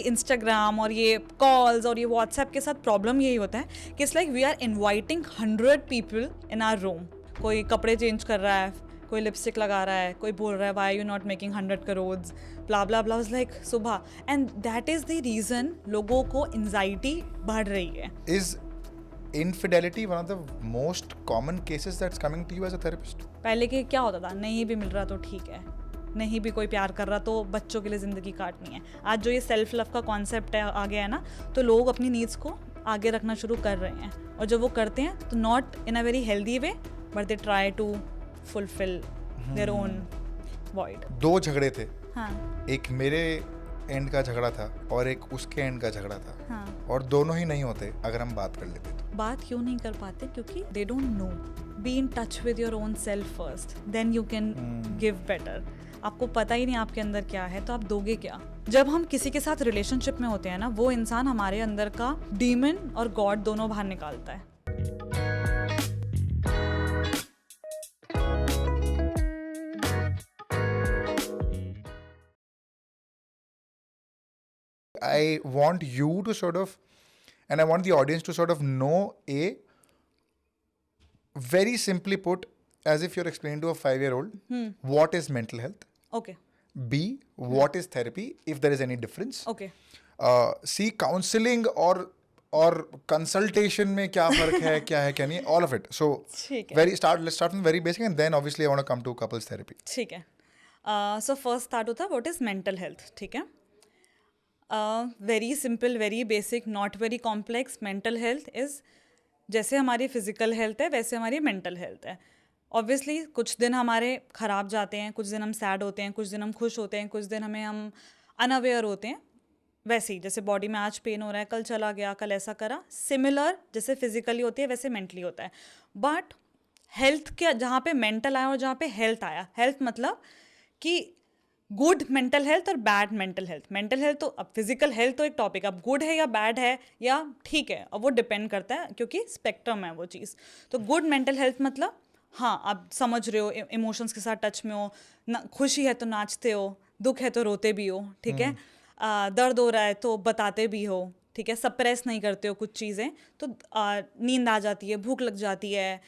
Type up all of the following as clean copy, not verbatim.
Instagram और ये calls और ये व्हाट्सएप के साथ प्रॉब्लम यही होता है कि it's like we are inviting 100 people in our room. कोई कपड़े चेंज कर रहा है, कोई लिपस्टिक लगा रहा है, कोई बोल रहा है why you not making 100 crores, blah blah blah, like सुबह. And that is the reason लोगों को एंजाइटी बढ़ रही है. Is infidelity one of the most common cases that's coming to you as a therapist? पहले के क्या होता था, नहीं भी मिल रहा तो ठीक है, नहीं भी कोई प्यार कर रहा तो बच्चों के लिए ज़िंदगी काटनी है. आज जो ये सेल्फ लव का कॉन्सेप्ट है आ गया है ना, तो लोग अपनी नीड्स को आगे रखना शुरू कर रहे हैं. और जब वो करते हैं तो not in a very healthy way, but they try to fulfil their own void. 2 झगड़े थे. हाँ एक मेरे एंड का झगड़ा था और एक उसके एंड का झगड़ा था. हाँ. और दोनों ही नहीं होते अगर हम बात कर लेते तो. बात क्यों नहीं कर पाते? क्योंकि they don't know. Be in touch with your own self first, then you can give better. आपको पता ही नहीं आपके अंदर क्या है तो आप दोगे क्या? जब हम किसी के साथ रिलेशनशिप में होते हैं ना, वो इंसान हमारे अंदर का डीमन और गॉड दोनों बाहर निकालता है. I want you to sort of, and I want the audience to sort of know, very simply put, as if you're explaining to a 5-year-old, what is mental health? Okay B, what is therapy, if there is any difference? Okay. C, counseling और consultation में क्या फर्क है, क्या है, क्या नहीं, all of it. So, ठीक है. let's start from very basic, and then obviously I want to come to couples therapy. ठीक है. सो फर्स्ट स्टार्ट होता है व्हाट इज मेंटल हेल्थ. ठीक है. Very simple, very basic, not very complex. Mental health is जैसे हमारी physical health है वैसे हमारी मेंटल हेल्थ है. ऑब्वियसली कुछ दिन हमारे ख़राब जाते हैं, कुछ दिन हम सैड होते हैं, कुछ दिन हम खुश होते हैं, कुछ दिन हम अनअवेयर होते हैं. वैसे ही जैसे बॉडी में आज पेन हो रहा है, कल चला गया, कल ऐसा करा. सिमिलर जैसे फिजिकली होती है वैसे मेंटली होता है. बट हेल्थ के जहाँ पे मेंटल आया और जहाँ पे हेल्थ आया, हेल्थ मतलब कि गुड मेंटल हेल्थ और bad mental health. Mental health तो अब फिजिकल हेल्थ तो एक टॉपिक, अब गुड है या बैड है या ठीक है, अब वो डिपेंड करता है क्योंकि स्पेक्ट्रम है वो चीज़. तो गुड मेंटल हेल्थ मतलब हाँ आप समझ रहे हो, इमोशंस के साथ टच में हो, खुशी है तो नाचते हो, दुख है तो रोते भी हो, ठीक है, दर्द हो रहा है तो बताते भी हो, ठीक है, सप्रेस नहीं करते हो कुछ चीज़ें, तो नींद आ जाती है, भूख लग जाती है,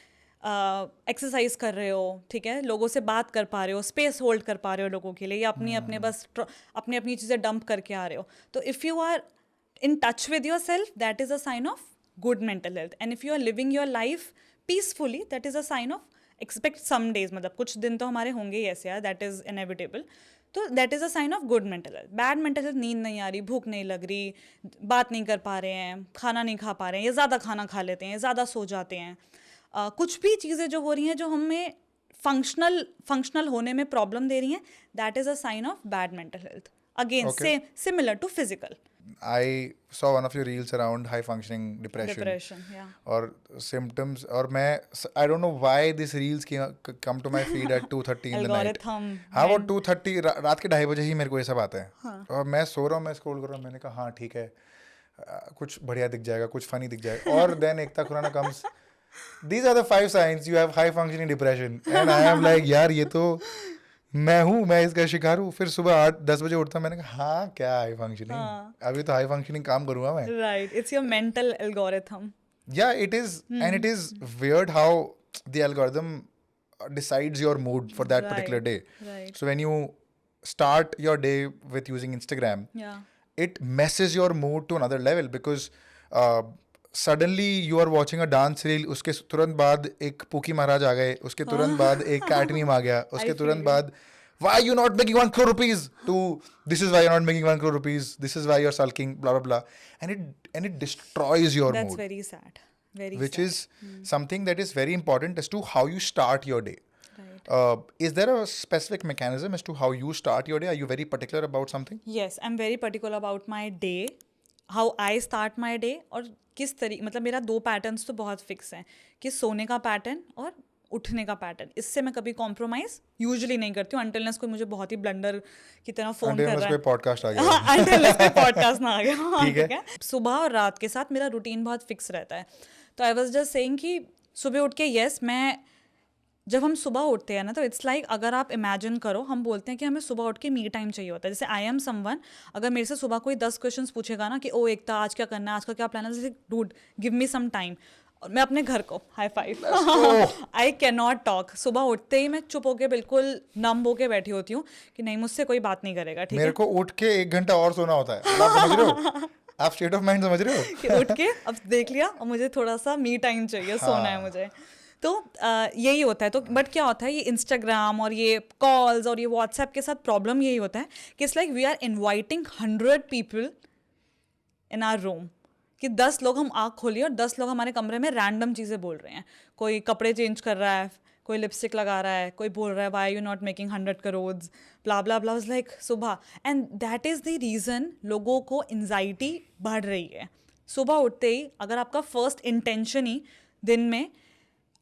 एक्सरसाइज कर रहे हो, ठीक है, लोगों से बात कर पा रहे हो, स्पेस होल्ड कर पा रहे हो लोगों के लिए, या अपने बस अपनी अपनी चीज़ें डंप करके आ रहे हो. तो if you are in touch with your self, that is a sign of good mental health. And if you are living your life peacefully, that is a sign of expect some days, मतलब कुछ दिन तो हमारे होंगे ही ऐसे यार, that is inevitable. तो that is a sign of good mental health. Bad mental health, नींद नहीं आ रही, भूख नहीं लग रही, बात नहीं कर पा रहे हैं, खाना नहीं खा पा रहे हैं, या ज़्यादा खाना खा लेते हैं, ज़्यादा सो जाते हैं, कुछ भी चीज़ें जो हो रही हैं जो हमें फंक्शनल होने में प्रॉब्लम दे रही हैं, that is a sign of bad mental health. Again similar to physical. I saw one of your reels around high functioning depression, yeah. और symptoms, और मैं I don't know why these reels come to my feed at 2:30 in the night. Algorithm. हाँ वो 2:30 रात के 2:30 बजे ही मेरे को ये सब आता है. हाँ. और मैं सो रहा हूँ, मैं स्क्रॉल कर रहा हूँ, मैंने कहा हाँ ठीक है, कुछ बढ़िया दिख जाएगा, कुछ फनी दिख जाएगा. और then Ekta Khurana comes, these are the 5 signs you have high functioning depression, and I am like यार ये तो मैं इसका शिकार हूँ. फिर सुबह 8-10 बजे उठता, मैंने कहा हाँ क्या हाई फंक्शनिंग, अभी तो हाई फंक्शनिंग काम करूँगा मैं. Right, it's your mental algorithm. Yeah, it is, and it is weird how the algorithm decides your mood for that particular day. Right. So when you start your day with using Instagram, Yeah. it messes your mood to another level because suddenly you are watching a dance reel, उसके तुरंत बाद एक पुकी महाराज आ गए, उसके तुरंत बाद एक cat meme आ गया, उसके तुरंत बाद why you not making 1 crore rupees, to this is why you're not making 1 crore rupees, this is why you're sulking, blah blah blah, and it destroys your That's mood. very sad. Very Which sad. is something that is very important as to how you start your day. Right. Is there a specific mechanism as to how you start your day? Are you very particular about something? Yes, I'm very particular about my day, how I start my day, और किस तरीके, मतलब मेरा 2 patterns तो बहुत fix हैं, कि सोने का पैटर्न और उठने का पैटर्न. इससे मैं कभी कॉम्प्रोमाइज यूजुअली नहीं करती हूँ, अनटिल कोई मुझे बहुत ही ब्लंडर की तरह फोन कर रहा है. पॉडकास्ट आ गया. हाँ, अनटिल पॉडकास्ट ना आ गया. हाँ, ठीक है. सुबह और रात के साथ मेरा रूटीन बहुत फिक्स रहता है. तो आई वाज जस्ट सेइंग कि सुबह उठ के यस मैं जब हम सुबह उठते हैं ना, तो इट्स लाइक अगर आप इमेजिन करो, हम बोलते हैं कि हमें सुबह उठ के मी टाइम चाहिए होता है। जैसे आई एम समवन, अगर मेरे से सुबह कोई 10 क्वेश्चंस पूछेगा ना कि ओ एकता आज क्या करना है, आज का क्या प्लान है, जैसे dude give me some time, और मैं अपने घर को high five, Let's go. I can not talk. सुबह उठते ही मैं चुप होके बिल्कुल नम होके बैठी होती हूँ कि नहीं, मुझसे कोई बात नहीं करेगा, ठीक मेरे है। को उठ के 1 घंटा और सोना होता है, मतलब आप समझ रहे हो, आप स्टेट ऑफ माइंड समझ रहे हो। कि उठ के अब देख लिया, और मुझे थोड़ा सा मी टाइम चाहिए, सोना है हाँ मुझे। तो यही होता है। तो बट क्या होता है, ये इंस्टाग्राम और ये कॉल्स और ये व्हाट्सएप के साथ प्रॉब्लम यही होता है कि it's like we are inviting 100 people in our room, कि 10 लोग, हम आँख खोलिए और 10 लोग हमारे कमरे में रैंडम चीज़ें बोल रहे हैं। कोई कपड़े चेंज कर रहा है, कोई लिपस्टिक लगा रहा है, कोई बोल रहा है why you not making 100 crores, blah blah blah, like सुबह। And that is the reason लोगों को एनजाइटी बढ़ रही है। सुबह उठते ही अगर आपका फर्स्ट इंटेंशन ही दिन में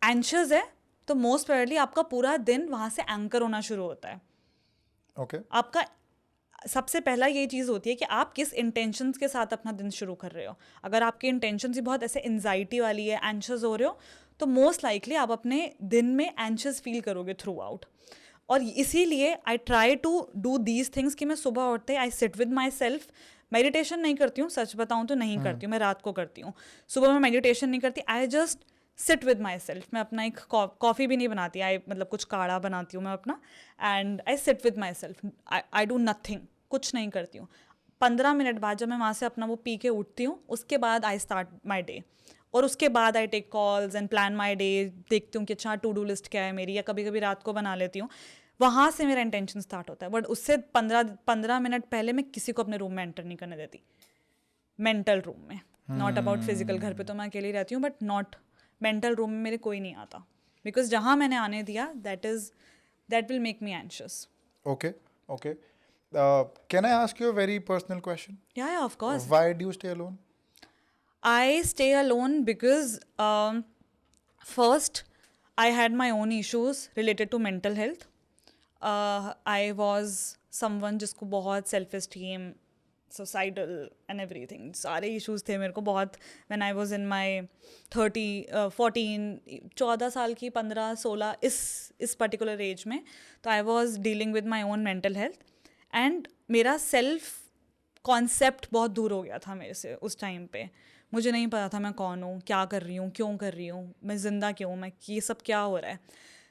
एंशियस है, तो मोस्ट प्रोबेबली आपका पूरा दिन वहाँ से एंकर होना शुरू होता है। ओके आपका सबसे पहला ये चीज़ होती है कि आप किस इंटेंशंस के साथ अपना दिन शुरू कर रहे हो। अगर आपकी इंटेंशंस ही बहुत ऐसे एंजाइटी वाली है, एंशियस हो रहे हो, तो मोस्ट लाइकली आप अपने दिन में एंशियस फील करोगे थ्रू आउट। और इसीलिए I try to do these things कि मैं सुबह उठते I sit with my self. Meditation नहीं करती हूँ, सच बताऊँ तो नहीं करती हूँ, मैं रात को करती हूँ। सुबह मैं मेडिटेशन नहीं करती, I just sit with my self. मैं अपना एक कॉफ़ी भी नहीं बनाती, आई मतलब कुछ काढ़ा बनाती हूँ मैं अपना, and I sit with my self, I do nothing, कुछ नहीं करती हूँ। 15 मिनट बाद जब मैं वहाँ से अपना वो पी के उठती हूँ, उसके बाद आई स्टार्ट माई डे। और उसके बाद I take calls and plan my day, देखती हूँ कि अच्छा टू डू लिस्ट क्या है मेरी, या कभी कभी रात को बना लेती हूँ। वहाँ से मेरा इंटेंशन स्टार्ट होता है। बट उससे 15 मिनट पहले मैं किसी को अपने रूम में एंटर नहीं करने देती, मेंटल रूम में, नॉट अबाउट फिजिकल। घर पे तो मैं अकेली रहती हूँ, बट नॉट मेंटल रूम में मेरे कोई नहीं आता, बिकॉज जहाँ मैंने आने दिया that will make me anxious. Okay okay can I ask you a very personal question? Yeah of course. Why do you stay alone? I stay alone because first I had my own issues related to mental health. I was someone जिसको बहुत self esteem, societal and everything, सारे issues थे मेरे को बहुत। when I was in my 14 साल की, 15-16, इस particular age में, तो I was dealing with my own mental health, and मेरा self कॉन्सेप्ट बहुत दूर हो गया था मेरे से उस टाइम पे। मुझे नहीं पता था मैं कौन हूँ, क्या कर रही हूँ, क्यों कर रही हूँ, मैं ज़िंदा क्यों हूँ, मैं ये सब क्या हो रहा है।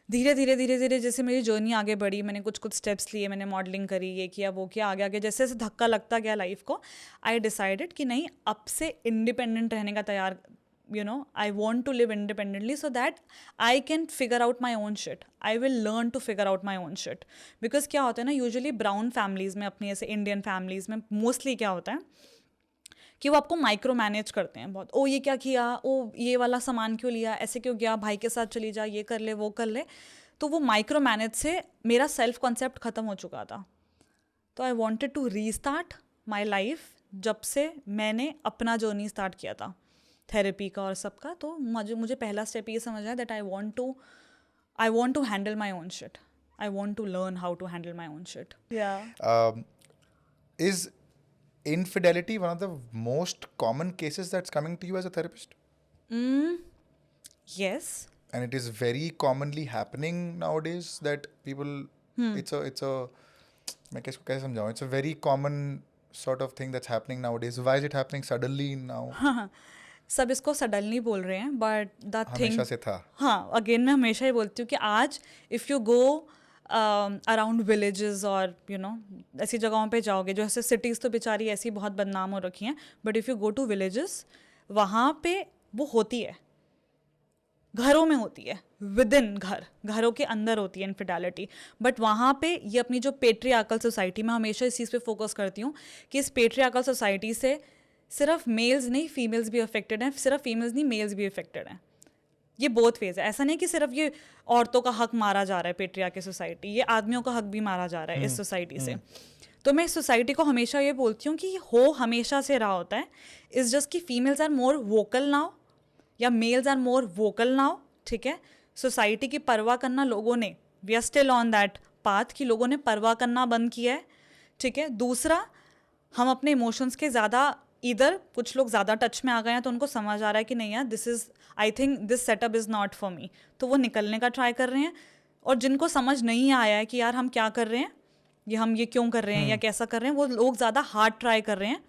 धीरे धीरे जैसे मेरी जर्नी आगे बढ़ी, मैंने कुछ स्टेप्स लिए, मैंने मॉडलिंग करी, ये किया वो किया, आगे आगे जैसे जैसे धक्का लगता गया लाइफ को, आई डिसाइडेड कि नहीं, अब से इंडिपेंडेंट रहने का तैयार, I want to live independently so that I can figure out my own shit. I will learn to figure out my own shit. Because क्या होता है ना, यूजुअली ब्राउन फैमिलीज़ में, अपनी ऐसे इंडियन फैमिलीज़ में मोस्टली क्या होता है कि वो आपको माइक्रो मैनेज करते हैं बहुत। ओ ये क्या किया, ओ ये वाला सामान क्यों लिया, ऐसे क्यों गया, भाई के साथ चली जा, ये कर ले वो कर ले। तो वो माइक्रो मैनेज से मेरा सेल्फ कॉन्सेप्ट ख़त्म हो चुका था। तो I wanted to restart my life जब से मैंने अपना जर्नी स्टार्ट किया था थेरेपी का और सबका। तो मुझे पहला स्टेप ये समझ आया that I want to handle my own shit, I want to learn how to handle my own shit. Is infidelity one of the most common cases that's coming to you as a therapist? Yes. And it is very commonly happening nowadays that people it's a मैं कैसे समझाऊं, it's a very common sort of thing that's happening nowadays. Why is it happening suddenly now? सब इसको suddenly बोल रहे हैं, but the thing हमेशा से था। हाँ, अगेन मैं हमेशा ही बोलती हूँ कि आज if you go around villages और ऐसी जगहों पे जाओगे, जो ऐसे सिटीज़ तो बेचारी ऐसी बहुत बदनाम हो रखी हैं, but if you go to villages, वहाँ पे वो होती है, घरों में होती है, विद इन घरों के अंदर होती है इनफिडेलिटी। बट वहाँ पे ये अपनी जो पेट्रियार्कल सोसाइटी, में हमेशा इस चीज़ पे फोकस करती हूँ कि इस पेट्रियार्कल सोसाइटी से सिर्फ मेल्स नहीं, फीमेल्स भी अफेक्टेड हैं, सिर्फ फीमेल्स नहीं, मेल्स भी अफेक्टेड हैं। ये बोथ फेज है। ऐसा नहीं कि सिर्फ ये औरतों का हक मारा जा रहा है पेट्रियार्की सोसाइटी, ये आदमियों का हक भी मारा जा रहा है इस सोसाइटी से। तो मैं इस सोसाइटी को हमेशा ये बोलती हूँ कि हो हमेशा से रहा होता है, इज़ जस्ट कि females are more vocal now या males are more vocal now, ठीक है। सोसाइटी की परवाह करना लोगों ने, we are still on that path कि लोगों ने परवाह करना बंद किया है, ठीक है। दूसरा, हम अपने इमोशंस के ज़्यादा इधर कुछ लोग ज़्यादा टच में आ गए हैं तो उनको समझ आ रहा है कि नहीं यार, this is, I think this setup is not for me, तो वो निकलने का ट्राई कर रहे हैं। और जिनको समझ नहीं आया है कि यार हम क्या कर रहे हैं, ये हम ये क्यों कर रहे हैं या कैसा कर रहे हैं, वो लोग ज़्यादा हार्ड ट्राई कर रहे हैं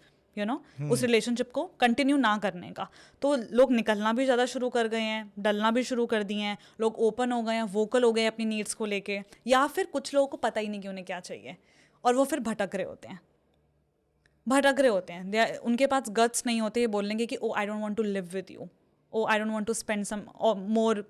उस रिलेशनशिप को कंटिन्यू ना करने का। तो लोग निकलना भी ज़्यादा शुरू कर गए हैं, डलना भी शुरू कर दिए हैं, लोग ओपन हो गए हैं, वोकल हो गए हैं अपनी नीड्स को लेके, या फिर कुछ लोगों को पता ही नहीं कि उन्हें क्या चाहिए और वो फिर भटक रहे होते हैं। उनके पास गट्स नहीं होते ये बोलने के कि oh I don't want to live with you, oh I don't want to spend some more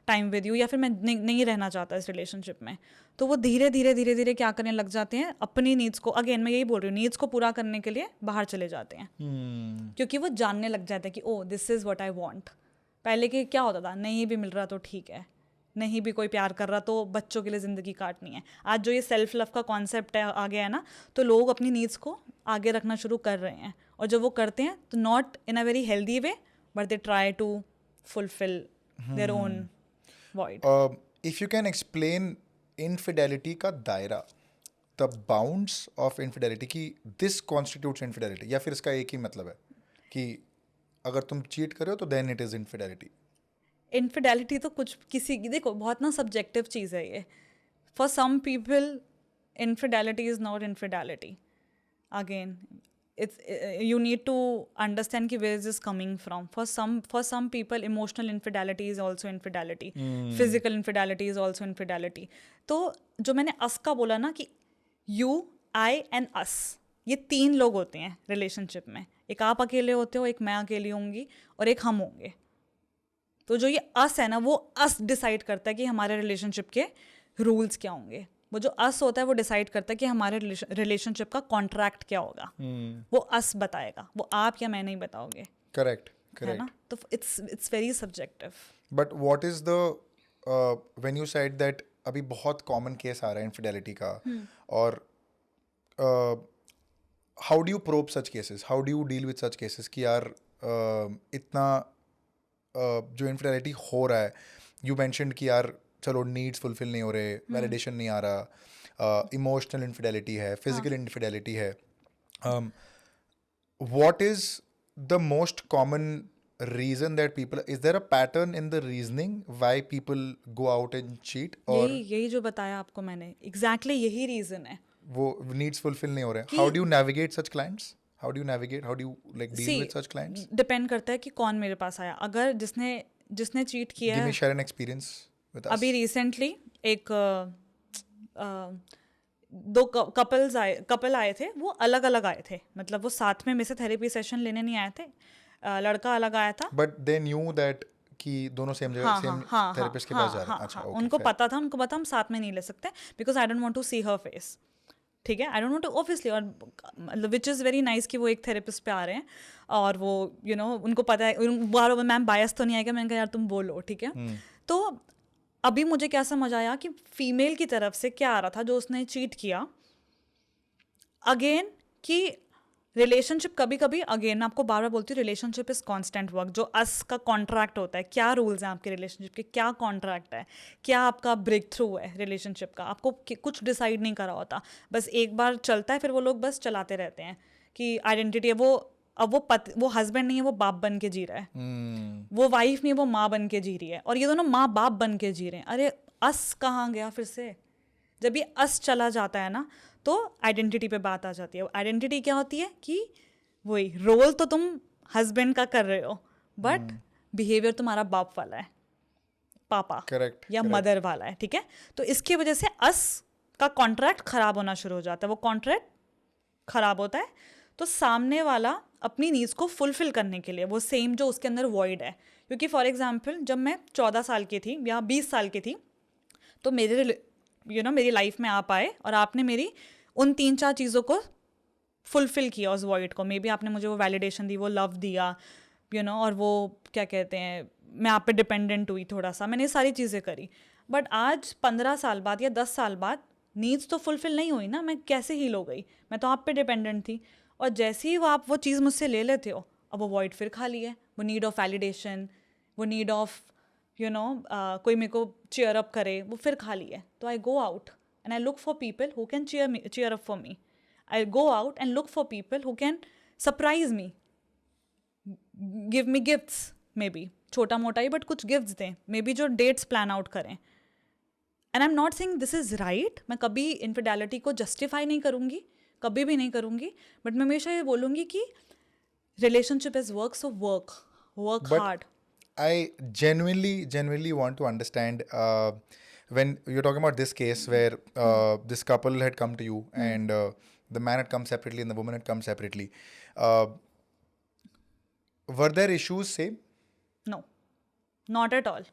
time with you, या फिर मैं नहीं रहना चाहता इस रिलेशनशिप में। तो वो धीरे धीरे क्या करने लग जाते हैं, अपनी नीड्स को, अगेन मैं यही बोल रही हूँ, नीड्स को पूरा करने के लिए बाहर चले जाते हैं। क्योंकि वो जानने लग जाते हैं कि oh this is what I want. पहले के क्या होता था, नहीं भी मिल रहा तो ठीक है, नहीं भी कोई प्यार कर रहा तो बच्चों के लिए ज़िंदगी काटनी है। आज जो ये सेल्फ लव का कॉन्सेप्ट है आ गया है ना, तो लोग अपनी नीड्स को आगे रखना शुरू कर रहे हैं। और जब वो करते हैं तो not in a very healthy way, but they try to fulfil their own void. If you can explain infidelity का दायरा, the bounds of infidelity की this constitutes infidelity, या फिर इसका एक ही मतलब है कि अगर तुम चीट कर रहे हो तो then it is infidelity? Infidelity तो कुछ किसी, देखो बहुत ना सब्जेक्टिव चीज़ है ये। For some people infidelity is not infidelity. Again it's you need to understand कि where is this coming from. For some people emotional infidelity is also infidelity, physical infidelity is also infidelity. तो जो मैंने us का बोला ना कि you, I and us, ये 3 लोग होते हैं रिलेशनशिप में। एक आप अकेले होते हो, एक मैं अकेली होंगी और एक हम होंगे। तो जो ये us है ना, वो us डिसाइड करता है कि हमारे रिलेशनशिप के रूल्स क्या होंगे। वो जो अस होता है वो डिसाइड करता है कि हमारे रिलेशनशिप का कॉन्ट्रैक्ट क्या होगा। वो अस बताएगा, वो आप या मैं नहीं बताओगे। करेक्ट है ना, तो it's very subjective. But what is the when you said that, अभी बहुत कॉमन केस आ रहा है इनफिडेलिटी का, और how do you probe such cases, how do you deal with such cases कि यार इतना जो इनफिडेलिटी हो रहा है, यू मेंशन्ड कि यार चलो नीड्स फुलफिल नहीं हो रहे, वैलिडेशन नहीं आ रहा, इमोशनल इनफिडेलिटी है, फिजिकल इनफिडेलिटी है, what is the most common reason that people, is there a pattern in the reasoning why people go out and cheat? और यही जो बताया आपको मैंने, exactly यही रीजन है, वो needs fulfill नहीं हो रहे हैं। How do you navigate such clients? How do you like deal with such clients? Depend करता है कि कौन मेरे पास आया। अगर जिसने चीट किया Give है, me share an experience with us. अभी रिसेंटली एक दो कपल आए थे, वो अलग अलग आए थे, मतलब वो साथ में से थेरेपी सेशन लेने नहीं आए थे। लड़का अलग आया था, But they knew that कि दोनों सेम जगह सेम थेरेपिस्ट के पास जा रहे हैं। अच्छा, okay, उनको fair. पता था, उनको पता हम साथ में नहीं ले सकते because I don't want to see her face. ठीक है, I don't want to obviously, और मतलब विच इज़ वेरी नाइस कि वो एक थेरेपिस्ट पे आ रहे हैं और वो उनको पता है, बार मैम बायस तो नहीं आएगा। मैंने कहा यार तुम बोलो, ठीक है। तो अभी मुझे क्या समझ आया कि फीमेल की तरफ से क्या आ रहा था, जो उसने चीट किया अगेन, कि रिलेशनशिप कभी कभी, अगेन मैं आपको बार बार बोलती हूँ, रिलेशनशिप इज कांस्टेंट वर्क। जो अस का कॉन्ट्रैक्ट होता है, क्या रूल्स हैं आपके रिलेशनशिप के, क्या कॉन्ट्रैक्ट है, क्या आपका ब्रेक थ्रू है रिलेशनशिप का, आपको कुछ डिसाइड नहीं करा होता, बस एक बार चलता है, फिर वो लोग बस चलाते रहते हैं कि आइडेंटिटी है वो, अब वो हस्बैंड नहीं है, वो बाप बन के जी रहा है, वो वाइफ नहीं है, वो माँ बन के जी रही है, और ये दोनों माँ बाप बन के जी रहे हैं। अरे अस कहाँ गया फिर से? जब ये अस चला जाता है ना, तो आइडेंटिटी पे बात आ जाती है। आइडेंटिटी क्या होती है कि वही रोल तो तुम हस्बैंड का कर रहे हो, बट बिहेवियर तुम्हारा बाप वाला है, पापा या मदर वाला है। ठीक है, तो इसकी वजह से अस का कॉन्ट्रैक्ट खराब होना शुरू हो जाता है। वो कॉन्ट्रैक्ट खराब होता है तो सामने वाला अपनी नीड्स को फुलफिल करने के लिए वो सेम जो उसके अंदर वॉइड है, क्योंकि फॉर एग्जाम्पल जब मैं 14 साल की थी या 20 साल की थी, तो मेरी लाइफ में आप आए और आपने मेरी उन 3-4 चीज़ों को फुलफिल किया, उस वॉइड को। मे बी आपने मुझे वो वैलिडेशन दी, वो लव दिया, और वो क्या कहते हैं, मैं आप पे डिपेंडेंट हुई थोड़ा सा, मैंने ये सारी चीज़ें करी। बट आज 15 साल बाद या 10 साल बाद नीड्स तो फुलफिल नहीं हुई ना, मैं कैसे हील हो गई? मैं तो आप पे डिपेंडेंट थी, और जैसे ही आप वो चीज़ मुझसे ले लेते हो, अब वो वॉइड फिर खाली है। वो नीड ऑफ वैलिडेशन, वो नीड ऑफ कोई मेरे को चीयर अप करे, वो फिर खाली है। तो I go out and I look for people who can cheer up for me. I go out and look for people who can surprise me, give me gifts, may be छोटा मोटा ही but कुछ gifts दें, may be जो dates plan out करें. And I am not saying this is right, मैं कभी infidelity को justify नहीं करूँगी, कभी भी नहीं करूँगी, बट मैं हमेशा ये बोलूँगी कि relationship is work, so work But hard. I genuinely want to understand when you're talking about this case where this couple had come to you and the man had come separately and the woman had come separately. Uh, were there issues same? No, not at all.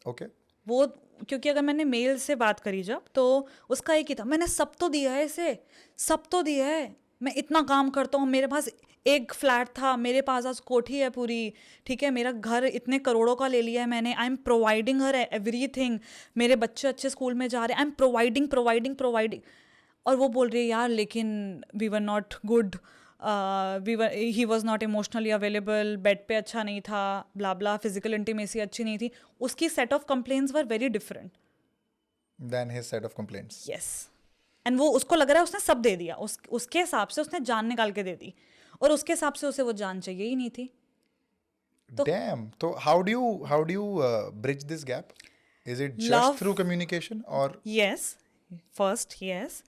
Okay. वो क्योंकि अगर मैंने mail से बात करी जब, तो उसका एक ही था, मैंने सब तो दिया है इसे, सब तो दिया है, मैं इतना काम करता हूँ, मेरे पास एक फ्लैट था, मेरे पास आज कोठी है पूरी, ठीक है, मेरा घर इतने करोड़ों का ले लिया है मैंने, I am providing her everything, मेरे बच्चे अच्छे स्कूल में जा रहे हैं, आई एम प्रोवाइडिंग. और वो बोल रही है यार लेकिन we were not good, he was not emotionally available, bed पे अच्छा नहीं था, ब्ला ब्ला, फिजिकल इंटीमेसी अच्छी नहीं थी. उसकी set of complaints were very different. Than his set of complaints. Yes. And वो उसको लग रहा है उसने सब दे दिया, उसके हिसाब से उसने जान निकाल के दे दी, और उसके हिसाब से उसे वो जान चाहिए ही नहीं थी. Damn. So how do you bridge this gap? Is it just Love. through communication or Yes, first, yes.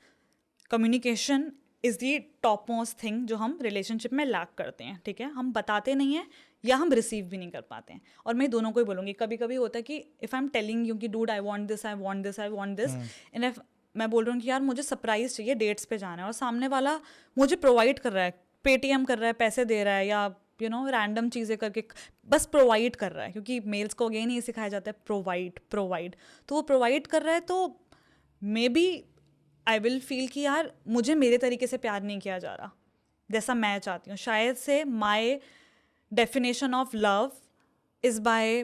Communication is the topmost thing जो हम रिलेशनशिप में लैक करते हैं, ठीक है, हम बताते नहीं हैं या हम रिसीव भी नहीं कर पाते हैं. और मैं दोनों को ही बोलूँगी, कभी कभी होता है कि if I am telling you कि dude I want this, and if मैं बोल रहा हूँ कि यार मुझे सरप्राइज चाहिए, डेट्स पे जाना है, और सामने वाला मुझे प्रोवाइड कर रहा है, पेटीएम कर रहा है, पैसे दे रहा है, या रैंडम चीज़ें करके बस प्रोवाइड कर रहा है, क्योंकि मेल्स को अगेन ये सिखाया जाता है प्रोवाइड. तो वो प्रोवाइड कर रहा है, तो maybe I will feel कि यार मुझे मेरे तरीके से प्यार नहीं किया जा रहा जैसा मैं चाहती हूँ. शायद से my definition of love is by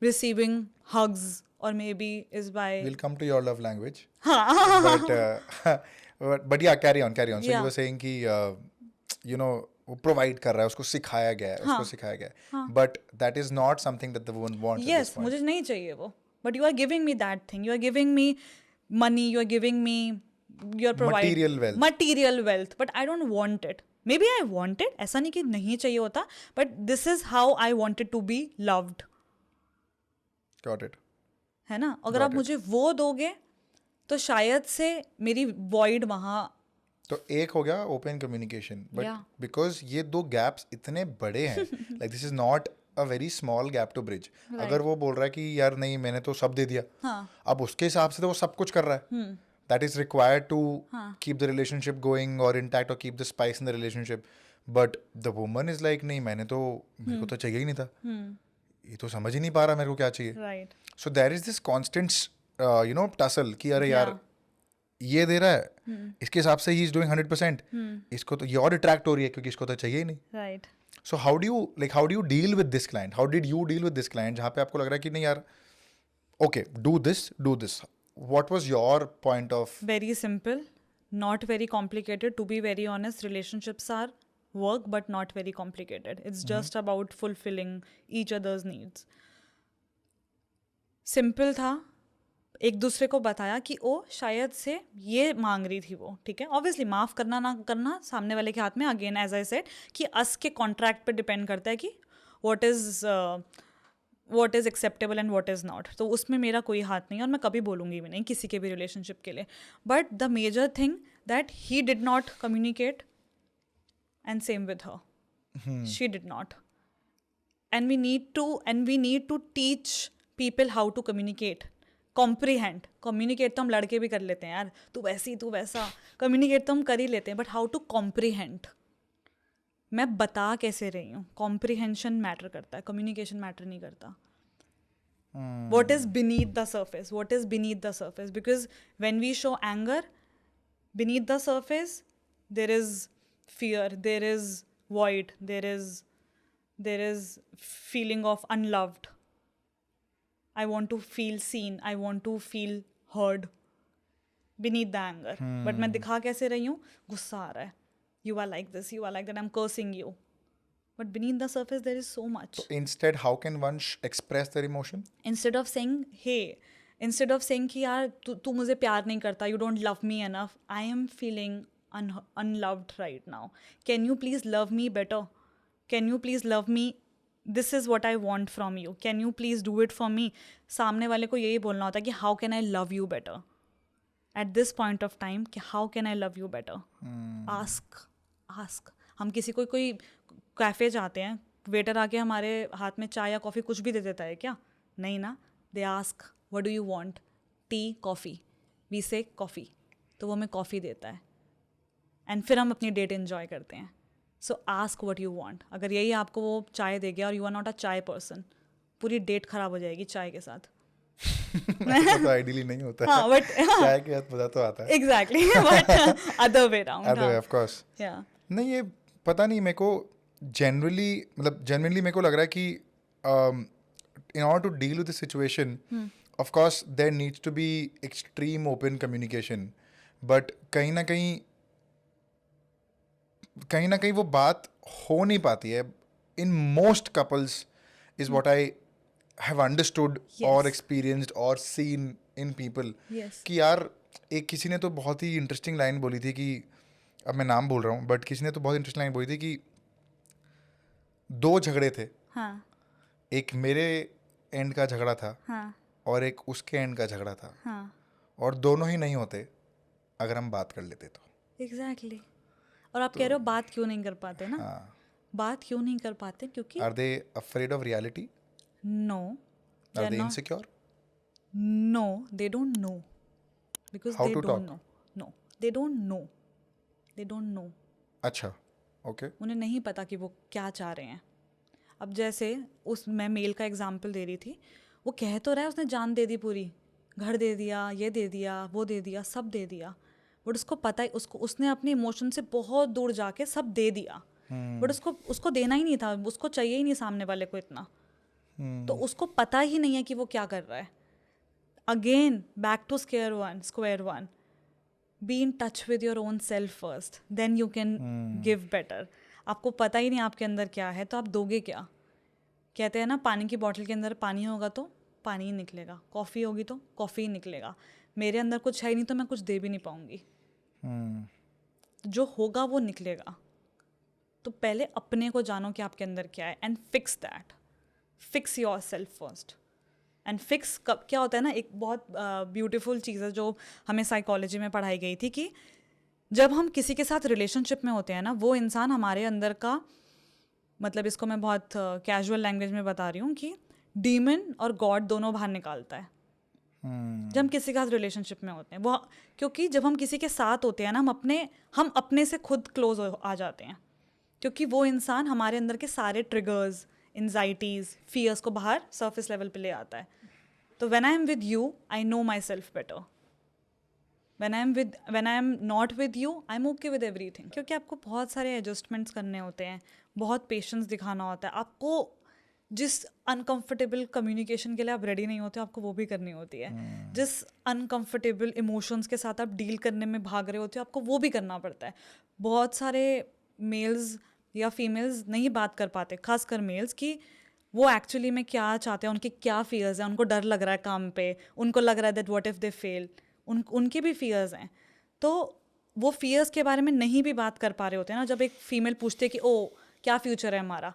receiving hugs, और maybe is by. we'll come to your love language. हाँ. but yeah, carry on. So you Yeah. were saying कि वो प्रोवाइड कर रहा है, उसको सिखाया गया है, उसको सिखाया गया है, but that is not something that the woman wants at this Yes, point. मुझे नहीं चाहिए वो, but you are giving me that thing, you are giving me money, you are giving me, you are providing material wealth, but I don't want it. Maybe I want it, ऐसा नहीं कि नहीं चाहिए होता, but this is how I wanted to be loved. Got it. है ना. अगर आप मुझे वो दोगे तो शायद से मेरी void वहाँ. तो एक हो गया ओपन कम्युनिकेशन, बट बिकॉज ये दो गैप्स इतने बड़े हैं, like this is not a very small gap to bridge. अगर वो बोल रहा है कि यार नहीं मैंने तो सब दे दिया, अब उसके हिसाब से तो वो सब कुछ कर रहा है, that is required to keep the relationship going और इंटैक्ट, और keep the spice in the relationship. But the woman is like नहीं, मेरे को तो चाहिए ही नहीं था, ये तो समझ ही नहीं पा रहा मेरे को क्या चाहिए. Right. So there is this constant tussle कि अरे यार ये दे रहा है, इसके हिसाब से ही इज डूइंग 100%, इसको तो ये और अट्रैक्ट हो रही है क्योंकि इसको तो चाहिए ही नहीं. Right. So how do you deal with this client, how did you deal with this client जहाँ पे आपको लग रहा है कि नहीं यार okay do this, what was your point of. Very simple, not very complicated. To be very honest, relationships are work but not very complicated. It's just about fulfilling each other's needs. Simple था, एक दूसरे को बताया कि ओ शायद से ये मांग रही थी वो, ठीक है. ऑब्वियसली माफ़ करना ना करना सामने वाले के हाथ में, अगेन एज आई सेड कि अस के कॉन्ट्रैक्ट पे डिपेंड करता है कि what is acceptable and what is not. तो उसमें मेरा कोई हाथ नहीं है, और मैं कभी बोलूँगी भी नहीं किसी के भी रिलेशनशिप के लिए. But the major thing that he did not communicate, and same with her, she did not. And we need to teach people how to communicate. Comprehend, communicate तो हम लड़के भी कर लेते हैं यार, तू वैसी तू वैसा, कम्युनिकेट तो हम कर ही लेते हैं, बट हाउ टू कॉम्प्रीहेंड, मैं बता कैसे रही हूँ. कॉम्प्रीहेंशन मैटर करता है, कम्युनिकेशन मैटर नहीं करता. What is beneath the surface, because when we show anger beneath the surface there is fear, there is void, there is feeling of unloved. I want to feel seen, I want to feel heard beneath the anger. But मैं दिखा कैसे रही हूँ, गुस्सा आ रहा है, you are like this, you are like that, I'm cursing you. But beneath the surface there is so much. So instead, how can one express their emotion? Instead of saying कि यार तू मुझे प्यार नहीं करता, you don't love me enough, I am feeling unloved right now. Can you please love me better? Can you please love me? This is what I want from you. Can you please do it for me? सामने वाले को यही बोलना होता है कि how can I love you better? At this point of time कि how can I love you better? ask. हम किसी को कोई कैफ़े जाते हैं, वेटर आके हमारे हाथ में चाय या कॉफ़ी कुछ भी दे देता है क्या? नहीं ना. They ask what do you want? Tea, coffee. We say coffee, तो वो हमें कॉफ़ी देता है एंड फिर हम अपनी डेट एंजॉय करते हैं. सो आस्क व्हाट यू वांट. अगर यही आपको वो चाय दे गया और यू आर नॉट अ चाय पर्सन, पूरी डेट खराब हो जाएगी चाय के साथ. ऐसा तो आइडियली नहीं होता है. हाँ, बट चाय के साथ मजा तो आता है. Exactly, but other way round. Other way, of course. या नहीं, ये पता नहीं मेरे को जनरली मेरे को लग रहा है कि in order to deal with the situation, of course there needs to be extreme open communication, but कहीं ना कहीं वो बात हो नहीं पाती है. In most couples is what I have understood or experienced or seen in people. Yes. कि यार एक किसी ने तो बहुत ही इंटरेस्टिंग लाइन बोली थी कि, अब मैं नाम बोल रहा हूँ, बट किसी ने तो बहुत इंटरेस्टिंग लाइन बोली थी कि 2 झगड़े थे. हाँ. एक मेरे एंड का झगड़ा था. हाँ. और एक उसके एंड का झगड़ा था. हाँ. और दोनों ही नहीं होते अगर हम बात कर लेते तो. एग्जैक्टली. और आप कह रहे हो बात क्यों नहीं कर पाते ना? हाँ. बात क्यों नहीं कर पाते? क्योंकि are they afraid of reality? No. Are they insecure? No, they don't know. Because How they to don't talk? know. No, they don't know. They don't know. अच्छा, ओके. उन्हें नहीं पता कि वो क्या चाह रहे हैं. अब जैसे मैं मेल का एग्जाम्पल दे रही थी, वो कह तो रहा है उसने जान दे दी पूरी, घर दे दिया, ये दे दिया, वो दे दिया, सब दे दिया, बट उसको पता ही उसने अपने इमोशन से बहुत दूर जाके सब दे दिया. बट उसको देना ही नहीं था, उसको चाहिए ही नहीं सामने वाले को इतना. तो उसको पता ही नहीं है कि वो क्या कर रहा है. Again back to square one. Be in touch with your own self first, then you can give better. आपको पता ही नहीं आपके अंदर क्या है, तो आप दोगे क्या? कहते हैं ना, पानी की बॉटल के अंदर पानी होगा तो पानी ही निकलेगा, कॉफ़ी होगी तो कॉफ़ी ही निकलेगा. मेरे अंदर कुछ है ही नहीं तो मैं कुछ दे भी नहीं पाऊंगी. जो होगा वो निकलेगा. तो पहले अपने को जानो कि आपके अंदर क्या है and fix that. Fix your self first. And fix कब क्या होता है ना, एक बहुत ब्यूटीफुल चीज़ है जो हमें साइकोलॉजी में पढ़ाई गई थी कि जब हम किसी के साथ रिलेशनशिप में होते हैं ना, वो इंसान हमारे अंदर का, मतलब इसको मैं बहुत कैजुअल लैंग्वेज में बता रही हूँ कि डीमन और गॉड दोनों बाहर निकालता है. जब हम किसी के साथ रिलेशनशिप में होते हैं वो, क्योंकि जब हम किसी के साथ होते हैं ना, हम अपने से खुद क्लोज आ जाते हैं, क्योंकि वो इंसान हमारे अंदर के सारे ट्रिगर्स, एंजाइटीज़, फियर्स को बाहर सरफेस लेवल पे ले आता है. तो when I am with you I know my self better. When I am not with you I am okay with everything. क्योंकि आपको बहुत सारे एडजस्टमेंट्स करने होते हैं, बहुत पेशेंस दिखाना होता है. आपको जिस अनकंफर्टेबल कम्युनिकेशन के लिए आप रेडी नहीं होते, आपको वो भी करनी होती है. जिस अनकंफर्टेबल इमोशंस के साथ आप डील करने में भाग रहे होते हो, आपको वो भी करना पड़ता है. बहुत सारे मेल्स या फीमेल्स नहीं बात कर पाते, खासकर मेल्स, कि वो एक्चुअली में क्या चाहते हैं, उनके क्या फियर्स हैं. उनको डर लग रहा है काम पे, उनको लग रहा है that what if they fail. उनके भी फियर्स हैं. तो वो फियर्स के बारे में नहीं भी बात कर पा रहे होते हैं ना. जब एक फीमेल पूछती है कि ओ क्या फ्यूचर है हमारा,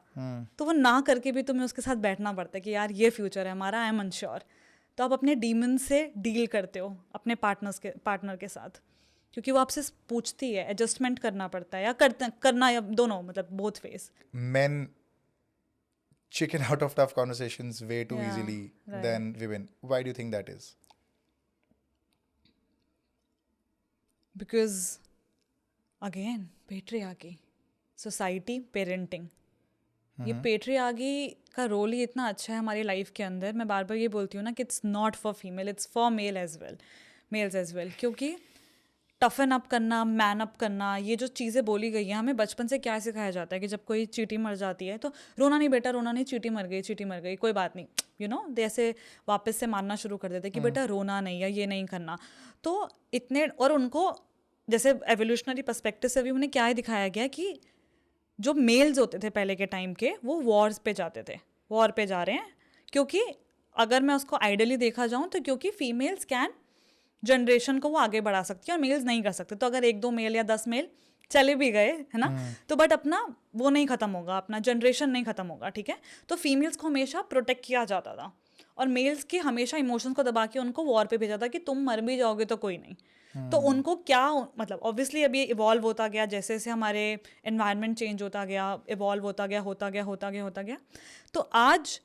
तो वो ना करके भी तुम्हें उसके साथ बैठना पड़ता है कि यार ये फ्यूचर है हमारा, आई एम अनश्योर. तो आप अपने डीमन से डील करते हो अपने पार्टनर के साथ, क्योंकि वो आपसे पूछती है, एडजस्टमेंट करना पड़ता है, या करना या दोनों, मतलब both face. Men chicken out of tough conversations way too easily than women. Why do you think that is? Because again, patriarchy, society, parenting. ये पेट्रियार्की का रोल ही इतना अच्छा है हमारी लाइफ के अंदर. मैं बार बार ये बोलती हूँ ना कि it's not for female, it's for males as well. क्योंकि टफन अप करना, मैन अप करना, ये जो चीज़ें बोली गई हैं, हमें बचपन से क्या सिखाया जाता है कि जब कोई चींटी मर जाती है तो रोना नहीं बेटा, रोना नहीं, चींटी मर गई, कोई बात नहीं, यू नो, ऐसे वापस से मारना शुरू कर देते कि बेटा रोना नहीं, या ये नहीं करना. तो इतने, और उनको जैसे एवोल्यूशनरी पर्सपेक्टिव से भी उन्हें क्या ही दिखाया गया कि जो मेल्स होते थे पहले के टाइम के, वो वॉर पे जा रहे हैं. क्योंकि अगर मैं उसको आइडली देखा जाऊँ तो क्योंकि फीमेल्स कैन जनरेशन को वो आगे बढ़ा सकती है और मेल्स नहीं कर सकते। तो अगर 1-2 मेल या 10 मेल चले भी गए है ना, तो बट अपना वो नहीं खत्म होगा, अपना जनरेशन नहीं खत्म होगा, ठीक है। तो फीमेल्स को हमेशा प्रोटेक्ट किया जाता था और मेल्स के हमेशा इमोशंस को दबा के उनको वॉर पे भेजा था कि तुम मर भी जाओगे तो कोई नहीं। तो उनको क्या मतलब ऑब्वियसली अभी इवॉल्व होता गया, जैसे जैसे हमारे एनवायरनमेंट चेंज होता गया, इवॉल्व होता गया। तो आज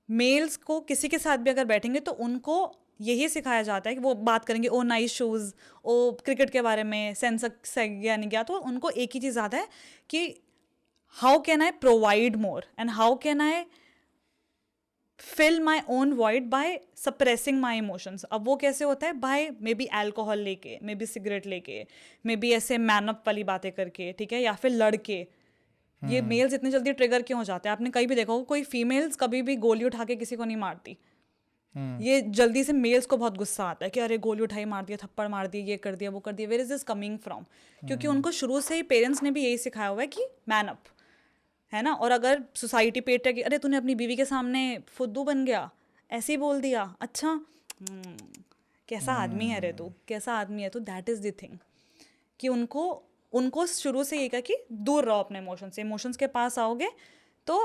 मेल्स को किसी के साथ भी अगर बैठेंगे तो उनको यही सिखाया जाता है कि वो बात करेंगे ओ नाइस शूज़, ओ क्रिकेट के बारे में सेंस गया नहीं गया, तो उनको एक ही चीज़ आता है कि how can I provide more and how can I fill my own void by suppressing my emotions. अब वो कैसे होता है, बाय मे बी एल्कोहल लेके, मे बी सिगरेट लेके, मे बी ऐसे मैनअप वाली बातें करके, ठीक है, या फिर लड़के। ये मेल्स इतने जल्दी ट्रिगर क्यों हो जाते हैं? आपने कहीं भी देखा होगा कोई फीमेल्स कभी भी गोली उठा के किसी को नहीं मारती। ये जल्दी से मेल्स को बहुत गुस्सा आता है कि अरे गोली उठाई, मार दिया, थप्पड़ मार दिया, ये कर दिया, वो कर दिया। Where is this coming from? क्योंकि उनको शुरू से ही पेरेंट्स ने भी यही सिखाया हुआ है कि मैन अप, है ना। और अगर सोसाइटी पेट है कि अरे तूने अपनी बीवी के सामने फुद्दू बन गया, ऐसे ही बोल दिया, अच्छा कैसा आदमी है रे तू, कैसा आदमी है तू, दैट इज़ द थिंग कि उनको उनको शुरू से ये कहा कि दूर रहो अपने इमोशन से। इमोशंस के पास आओगे तो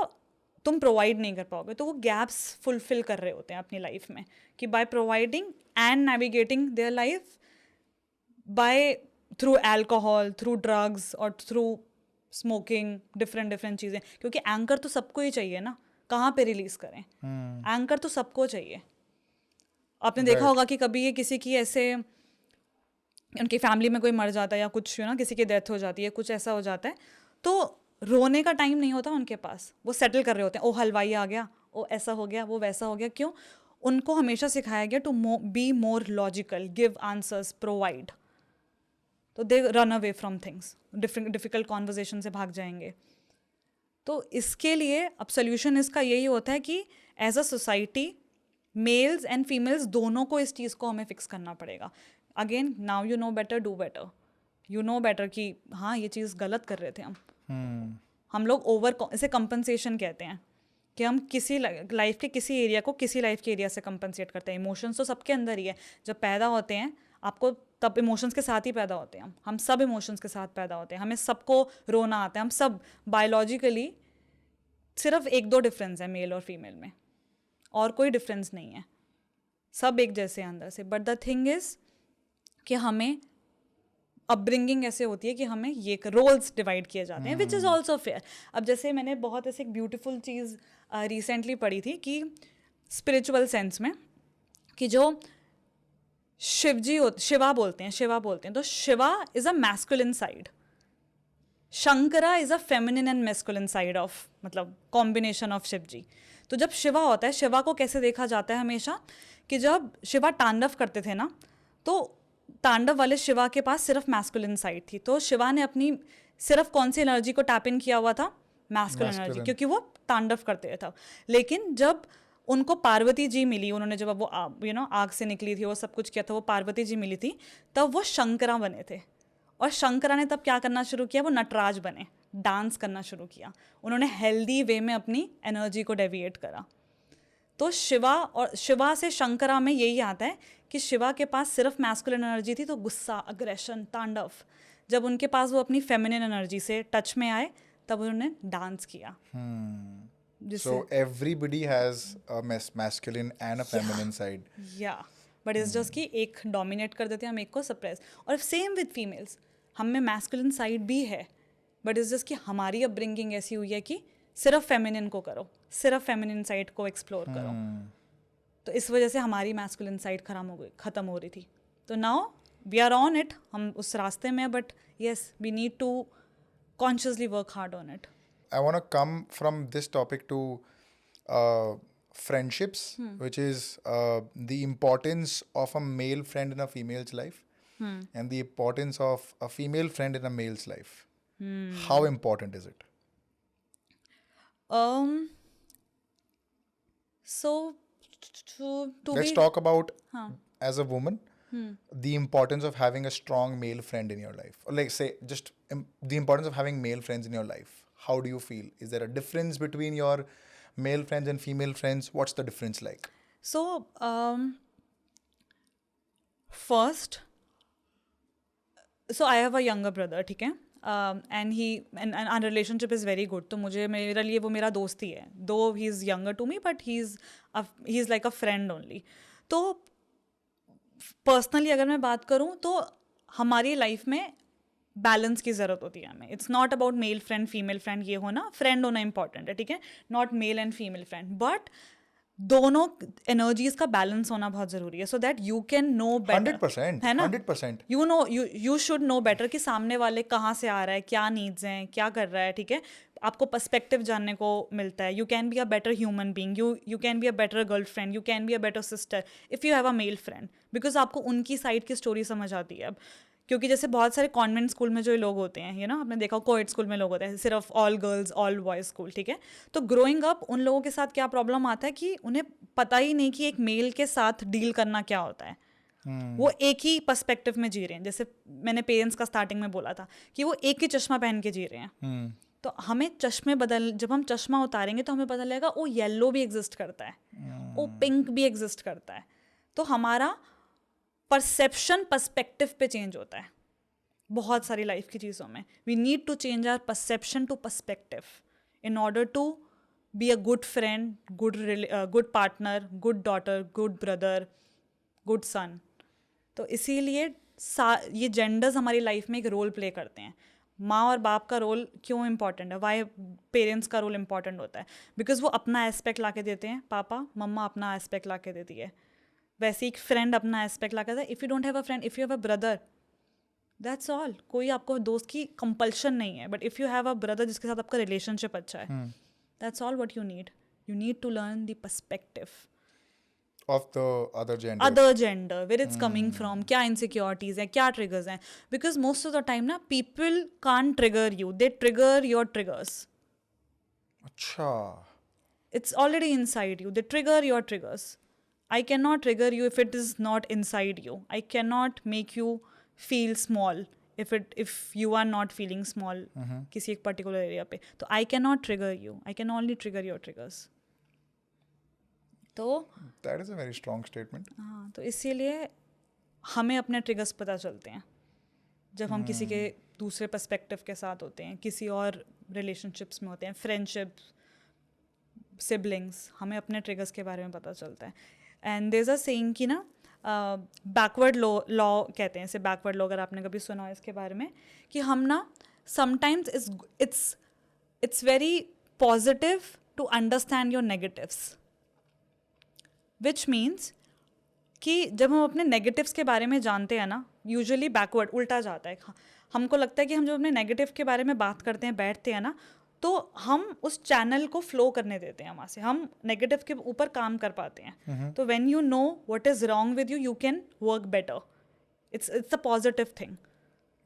तुम प्रोवाइड नहीं कर पाओगे। तो वो गैप्स फुलफिल कर रहे होते हैं अपनी लाइफ में कि by providing and navigating their life by through alcohol, through drugs और थ्रू स्मोकिंग, डिफरेंट डिफरेंट चीज़ें। क्योंकि एंकर तो सबको ही चाहिए ना, कहाँ पे रिलीज करें? एंकर तो सबको चाहिए। आपने देखा होगा कि कभी ये किसी की ऐसे उनकी फैमिली में कोई मर जाता है या कुछ ना किसी की डेथ हो जाती है, कुछ ऐसा हो जाता है, तो रोने का टाइम नहीं होता उनके पास। वो सेटल कर रहे होते हैं, ओ हलवाई आ गया, ओ ऐसा हो गया, वो वैसा हो गया। क्यों? उनको हमेशा सिखाया गया to be more logical, give answers, provide. तो they run away from things, difficult conversation से भाग जाएंगे। तो इसके लिए अब सोल्यूशन इसका यही होता है कि as a society males and females दोनों को इस चीज़ को हमें फिक्स करना पड़ेगा। Again now you know better, do better. You know better कि हाँ ये चीज़ गलत कर रहे थे हम लोग ओवर, इसे कंपनसेशन कहते हैं कि हम किसी लाइफ के किसी एरिया को किसी लाइफ के एरिया से कंपनसेट करते हैं। इमोशंस तो सबके अंदर ही है। जब पैदा होते हैं आपको तब इमोशंस के साथ ही पैदा होते हैं हम सब इमोशंस के साथ पैदा होते हैं। हमें सबको रोना आता है, हम सब बायोलॉजिकली, सिर्फ 1-2 डिफरेंस है मेल और फीमेल में, और कोई डिफरेंस नहीं है, सब एक जैसे हैं अंदर से। बट द थिंग इज़ कि हमें अपब्रिंगिंग ऐसे होती है कि हमें ये रोल्स डिवाइड किए जाते हैं, विच इज़ ऑल्सो फेयर। अब जैसे मैंने बहुत ऐसे एक ब्यूटीफुल चीज़ रिसेंटली पढ़ी थी कि स्पिरिचुअल सेंस में कि जो शिवा बोलते हैं, तो Shiva is a masculine side, Shankara is a feminine and masculine side of, मतलब कॉम्बिनेशन ऑफ शिव जी। तो जब शिवा होता है, शिवा को कैसे देखा जाता है हमेशा कि जब शिवा तांडव करते थे ना, तो तांडव वाले शिवा के पास सिर्फ मैस्कुलिन साइड थी। तो शिवा ने अपनी सिर्फ कौन सी एनर्जी को टैप इन किया हुआ था? मैस्कुलिन एनर्जी, क्योंकि वो तांडव करते थे। लेकिन जब उनको पार्वती जी मिली, उन्होंने जब वो आग से निकली थी, वो सब कुछ किया था, वो पार्वती जी मिली थी, तब वो शंकरा बने थे। और शंकरा ने तब क्या करना शुरू किया? वो नटराज बने, डांस करना शुरू किया। उन्होंने हेल्दी वे में अपनी एनर्जी को डेविएट करा। तो शिवा से शंकरा में यही आता है कि शिवा के पास सिर्फ मैस्कुलिन एनर्जी थी, तो गुस्सा, अग्रेशन, तांडव। जब उनके पास वो अपनी फेमिनिन एनर्जी से टच में आए, तब उन्होंने डांस किया। So everybody has a masculine and a feminine side. या बट इट्स जस्ट कि एक डोमिनेट कर देते हैं, हम एक को सप्रेस। और सेम विद फीमेल्स, हम में मैस्कुलिन साइड भी है, बट इट्स जस्ट कि हमारी अपब्रिंगिंग ऐसी हुई है कि सिर्फ फेमिनिन को करो, सिर्फ फेमिनिन साइड को एक्सप्लोर करो। तो इस वजह से हमारी मैस्कुलिन साइड ख़त्म हो रही थी। तो now we are on it, हम उस रास्ते में, but yes we need to consciously work hard on it. I want to come from this topic to friendships, which is the importance of a male friend in a female's life, and the importance of a female friend in a male's life. How important is it? So to Let's be talk about, as a woman, the importance of having a strong male friend in your life. Or like say, just the importance of having male friends in your life. How do you feel? Is there a difference between your male friends and female friends? What's the difference like? So first, so I have a younger brother, ठीक है, and he and our relationship is very good. तो मुझे, मेरे लिए वो मेरा दोस्त ही है, though he is younger to me, but he is like a friend only. तो पर्सनली अगर मैं बात करूँ तो हमारी लाइफ में बैलेंस की ज़रूरत होती है हमें. It's not about male friend female friend, ये होना, फ्रेंड होना इंपॉर्टेंट है, ठीक है, not male and female friend, but दोनों एनर्जीज का बैलेंस होना बहुत ज़रूरी है, so that you can know better, 100%, है ना. 100%. You know, you should know better कि सामने वाले कहाँ से आ रहा है, क्या नीड्स हैं, क्या कर रहा है, ठीक है. आपको पर्सपेक्टिव जानने को मिलता है. You can be a better human being, you can be a better girl friend, you can be a better sister if you have a male friend, because आपको उनकी साइड की स्टोरी समझ आती है. अब क्योंकि जैसे बहुत सारे कॉन्वेंट स्कूल में जो लोग होते हैं, आपने देखा कोएड स्कूल में लोग होते हैं, सिर्फ all girls all boys school, ठीक है. तो ग्रोइंग अप उन लोगों के साथ क्या प्रॉब्लम आता है कि उन्हें पता ही नहीं कि एक मेल के साथ डील करना क्या होता है. वो एक ही पर्सपेक्टिव में जी रहे हैं. जैसे मैंने पेरेंट्स का स्टार्टिंग में बोला था कि वो एक ही चश्मा पहन के जी रहे हैं. तो हमें चश्मे जब हम चश्मा उतारेंगे तो हमें पता लगेगा ओ येलो भी एग्जिस्ट करता है, ओ पिंक भी एग्जिस्ट करता है. तो हमारा परसेप्शन पर्सपेक्टिव पे चेंज होता है बहुत सारी लाइफ की चीज़ों में. We need to change our perception to perspective in order to be a good friend, good partner, good daughter, good brother, good son. तो इसीलिए ये जेंडर्स हमारी लाइफ में एक रोल प्ले करते हैं. माँ और बाप का रोल क्यों इंपॉर्टेंट है, वाई पेरेंट्स का रोल इंपॉर्टेंट होता है, बिकॉज वो अपना एस्पेक्ट ला के देते हैं. पापा मम्मा अपना एस्पेक्ट ला के देती है. वैसे एक फ्रेंड अपना एस्पेक्ट ला के देता है. If you don't have a friend, if you have a brother, that's all. कोई आपको दोस्त की कंपल्शन नहीं है, but if you have a brother जिसके साथ आपका रिलेशनशिप अच्छा है, that's all what you need. You need to learn the perspective Of the other gender. Other gender, where it's coming from, क्या इनसिक्योरिटीज हैं, क्या ट्रिगर्स हैं. Because most of the time ना people can't trigger you, they trigger your triggers. अच्छा. It's already inside you. They trigger your triggers. I cannot trigger you if it is not inside you. I cannot make you feel small if you are not feeling small किसी एक particular area पे. तो I cannot trigger you. I can only trigger your triggers. तो That is a very strong statement. हाँ, तो इसीलिए हमें अपने ट्रिगर्स पता चलते हैं जब हम किसी के दूसरे पर्सपेक्टिव के साथ होते हैं, किसी और रिलेशनशिप्स में होते हैं, फ्रेंडशिप्स, सिबलिंग्स, हमें अपने ट्रिगर्स के बारे में पता चलता है. And there is a saying कि ना बैकवर्ड लॉ कहते हैं इसे. बैकवर्ड लॉ अगर आपने कभी सुना हो इसके बारे में, कि हम ना sometimes it's very positive to understand your negatives, which means कि जब हम अपने नेगेटिव्स के बारे में जानते हैं ना, यूजुअली बैकवर्ड उल्टा जाता है. हमको लगता है कि हम जब अपने नेगेटिव के बारे में बात करते हैं, बैठते हैं ना, तो हम उस चैनल को फ्लो करने देते हैं, वहाँ से हम नेगेटिव के ऊपर काम कर पाते हैं. तो when you know what is wrong with you, you can work better. It's a positive thing.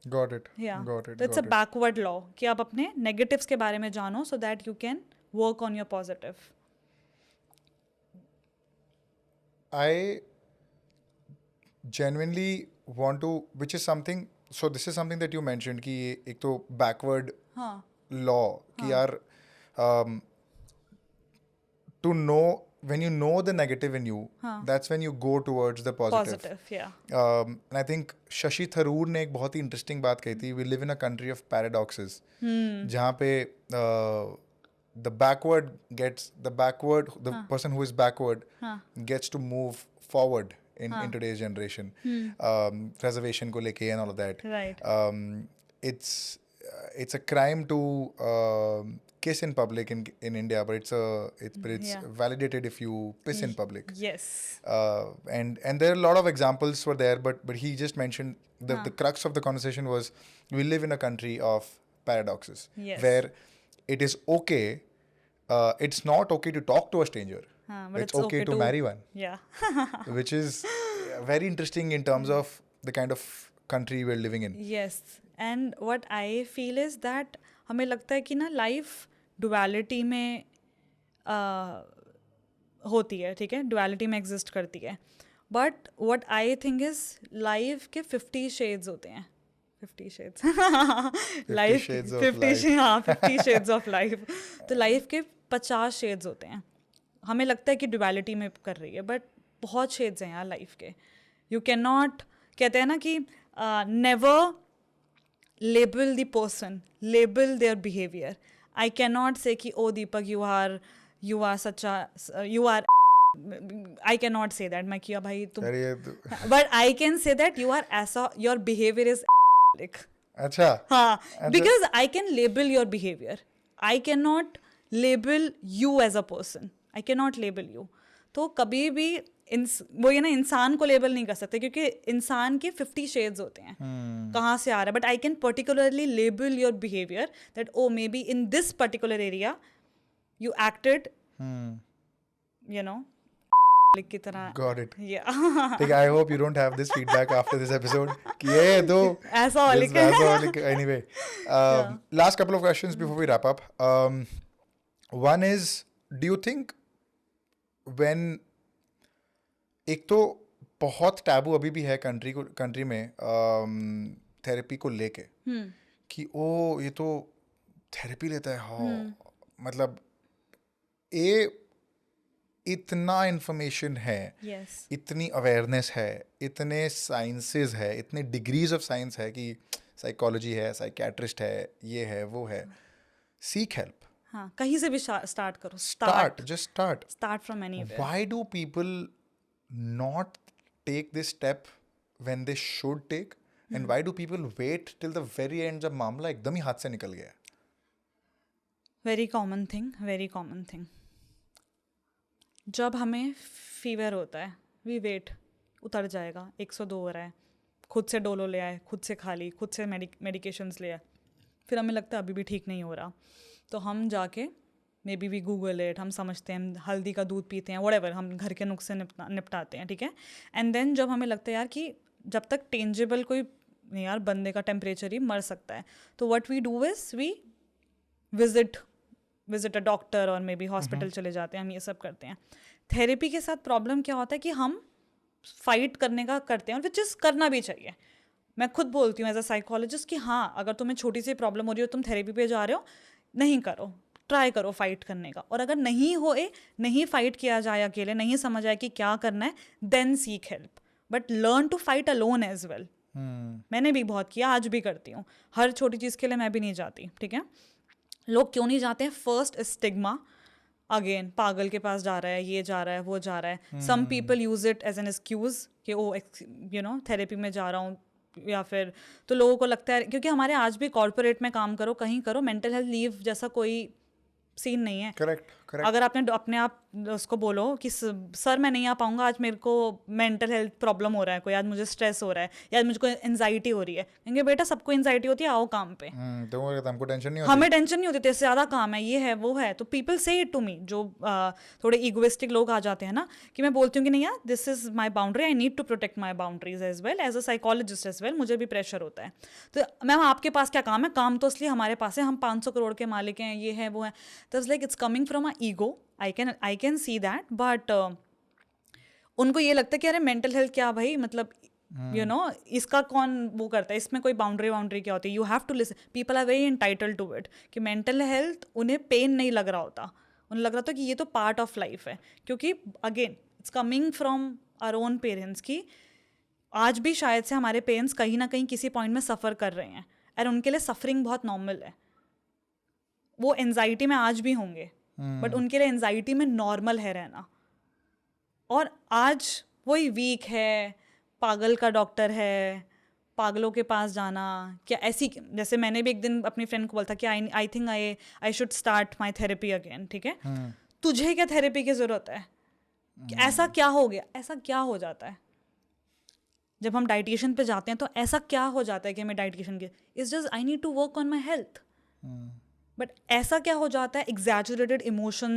Got it. या Got it. तो it's a Got it. Backward law कि आप अपने नेगेटिव्स के बारे में जानो, सो that you can work on your positive. I genuinely want to, which is something, so this is something that you mentioned कि ये एक तो backward हाँ, law कि यार to know, when you know the negative in you, that's when you go towards the positive. Positive, या And I think Shashi Tharoor ने एक बहुत ही इंटरेस्टिंग बात कही थी. We live in a country of paradoxes. जहाँ पे the person who is backward gets to move forward in today's generation. Reservation को लेके and all of that. Right. It's a crime to kiss in public in India, but it's Yeah. validated if you piss in public. Yes. And there are a lot of examples were there, but he just mentioned the crux of the conversation was we live in a country of paradoxes. Yes. Where it is okay, it's not okay to talk to a stranger. But It's okay to marry one, Yeah. which is very interesting in terms of the kind of country we're living in. Yes. And what I feel is that हमें लगता है कि ना life duality में होती है, ठीक है, डुअलिटी में एग्जिस्ट करती है. But what I think is life के 50 शेड्स होते हैं. 50 shades life, 50 shades of life. तो लाइफ के 50 शेड्स होते हैं. हमें लगता है कि डुअलिटी में कर रही है, बट बहुत शेड्स हैं यार लाइफ के. यू कैन नॉट कहते हैं ना कि never label the person, label their behavior. I cannot say कि oh Deepak you are such a you are I cannot say that मैं किया भाई तुम अरे ये but I can say that you are ऐसा your behavior is like अच्छा हाँ अच्छा because I can label your behavior. I cannot label you as a person. I cannot label you. तो कभी भी वो ये ना इंसान को लेबल नहीं कर सकते क्योंकि इंसान के 50 शेड्स होते हैं कहाँ से आ रहा है but I can particularly label your behaviour that oh maybe in this particular area you acted you know की तरह गॉट इट या ठीक है I hope you don't have this feedback after this episode कि ये तो ऐसा वाले anyway last couple of questions before we wrap up one is do you think when एक तो बहुत टैबू अभी भी है कंट्री में थेरेपी को लेके कि ओ ये तो थेरेपी लेता है हाँ मतलब ये इतना इन्फॉर्मेशन है इतनी अवेयरनेस है इतने साइंसेस है इतने डिग्रीज ऑफ साइंस है कि साइकोलॉजी है साइकेट्रिस्ट है ये है वो है सीक हेल्प हाँ कहीं से भी स्टार्ट करो start from anywhere why do people not take this step when they should take and why do people wait till the very end जब मामला एकदम ही हाथ से निकल गया वेरी कॉमन थिंग जब हमें फीवर होता है वी वेट उतर जाएगा 102 हो रहा है खुद से डोलो ले आए खुद से खा ली खुद से मेडिकेशंस ले आए फिर हमें लगता है अभी भी ठीक नहीं हो रहा तो हम जाके maybe we Google it हम समझते हैं हल्दी का दूध पीते हैं व्हाटएवर हम घर के नुस्खे निपटाते हैं ठीक है एंड देन जब हमें लगता है यार कि जब तक टेंजिबल कोई नहीं यार बंदे का टेम्परेचर ही मर सकता है तो what we do is we visit a doctor और मे बी हॉस्पिटल चले जाते हैं हम ये सब करते हैं थेरेपी के साथ प्रॉब्लम क्या होता है कि हम फाइट करने का करते हैं और विच इज़ करना भी चाहिए मैं खुद बोलती हूँ एज अ साइकोलॉजिस्ट कि हाँ अगर तुम्हें छोटी सी प्रॉब्लम हो रही हो तुम थेरेपी पे जा रहे हो नहीं करो ट्राई करो फाइट करने का और अगर नहीं फाइट किया जाए अकेले नहीं समझ आए कि क्या करना है then seek help but learn to fight alone as well मैंने भी बहुत किया आज भी करती हूँ हर छोटी चीज़ के लिए मैं भी नहीं जाती ठीक है लोग क्यों नहीं जाते हैं फर्स्ट स्टिग्मा अगेन पागल के पास जा रहा है ये जा रहा है वो जा रहा है some people use it as an excuse कि ओ यू नो थेरेपी में जा रहा हूँ या फिर तो लोगों को लगता है क्योंकि हमारे आज भी कॉर्पोरेट में काम करो कहीं करो मेंटल हेल्थ लीव जैसा कोई सीन नहीं है करेक्ट अगर आपने अपने आप उसको बोलो कि सर मैं नहीं आ पाऊंगा आज मेरे को मेंटल हेल्थ प्रॉब्लम हो रहा है कोई आज मुझे स्ट्रेस हो रहा है या आज मुझको एंजाइटी हो रही है कहेंगे बेटा सबको एंजाइटी होती है आओ काम पे हमको टेंशन नहीं होती हमें टेंशन नहीं होती तेरे से ज़्यादा काम है ये है वो है तो पीपल से इट टू मी जो थोड़े ईगोइस्टिक लोग आ जाते हैं ना कि मैं बोलती हूँ कि नहीं यार this is my boundary I need to protect my boundaries as well as a psychologist as well मुझे भी प्रेशर होता है तो मैम आपके पास क्या काम है काम तो इसलिए हमारे पास है हम 500 करोड़ के मालिक हैं ये है वो है तो it's like it's coming from a ego I can see that but उनको ये लगता है कि अरे मेंटल हेल्थ क्या भाई मतलब यू नो इसका कौन वो करता है इसमें कोई बाउंड्री क्या होती है you have to listen people are very entitled to it कि मेंटल हेल्थ उन्हें पेन नहीं लग रहा होता उन्हें लग रहा था कि ये तो पार्ट ऑफ लाइफ है क्योंकि again it's coming from our own parents की आज भी शायद से हमारे पेरेंट्स कहीं ना कहीं किसी पॉइंट में सफ़र कर रहे हैं और उनके लिए सफरिंग बहुत नॉर्मल है वो एंजाइटी में आज भी होंगे बट उनके लिए एंजाइटी में नॉर्मल है रहना और आज वही वीक है पागल का डॉक्टर है पागलों के पास जाना क्या ऐसी जैसे मैंने भी एक दिन अपनी फ्रेंड को बोला था कि I think I should start my therapy again ठीक है तुझे क्या थेरेपी की ज़रूरत है ऐसा क्या हो गया ऐसा क्या हो जाता है जब हम डाइटिशियन पे जाते हैं तो ऐसा क्या हो जाता है कि हमें डाइटिशियन के it's just I need to work on my health but ऐसा क्या हो जाता है एग्जैजुरेटेड इमोशन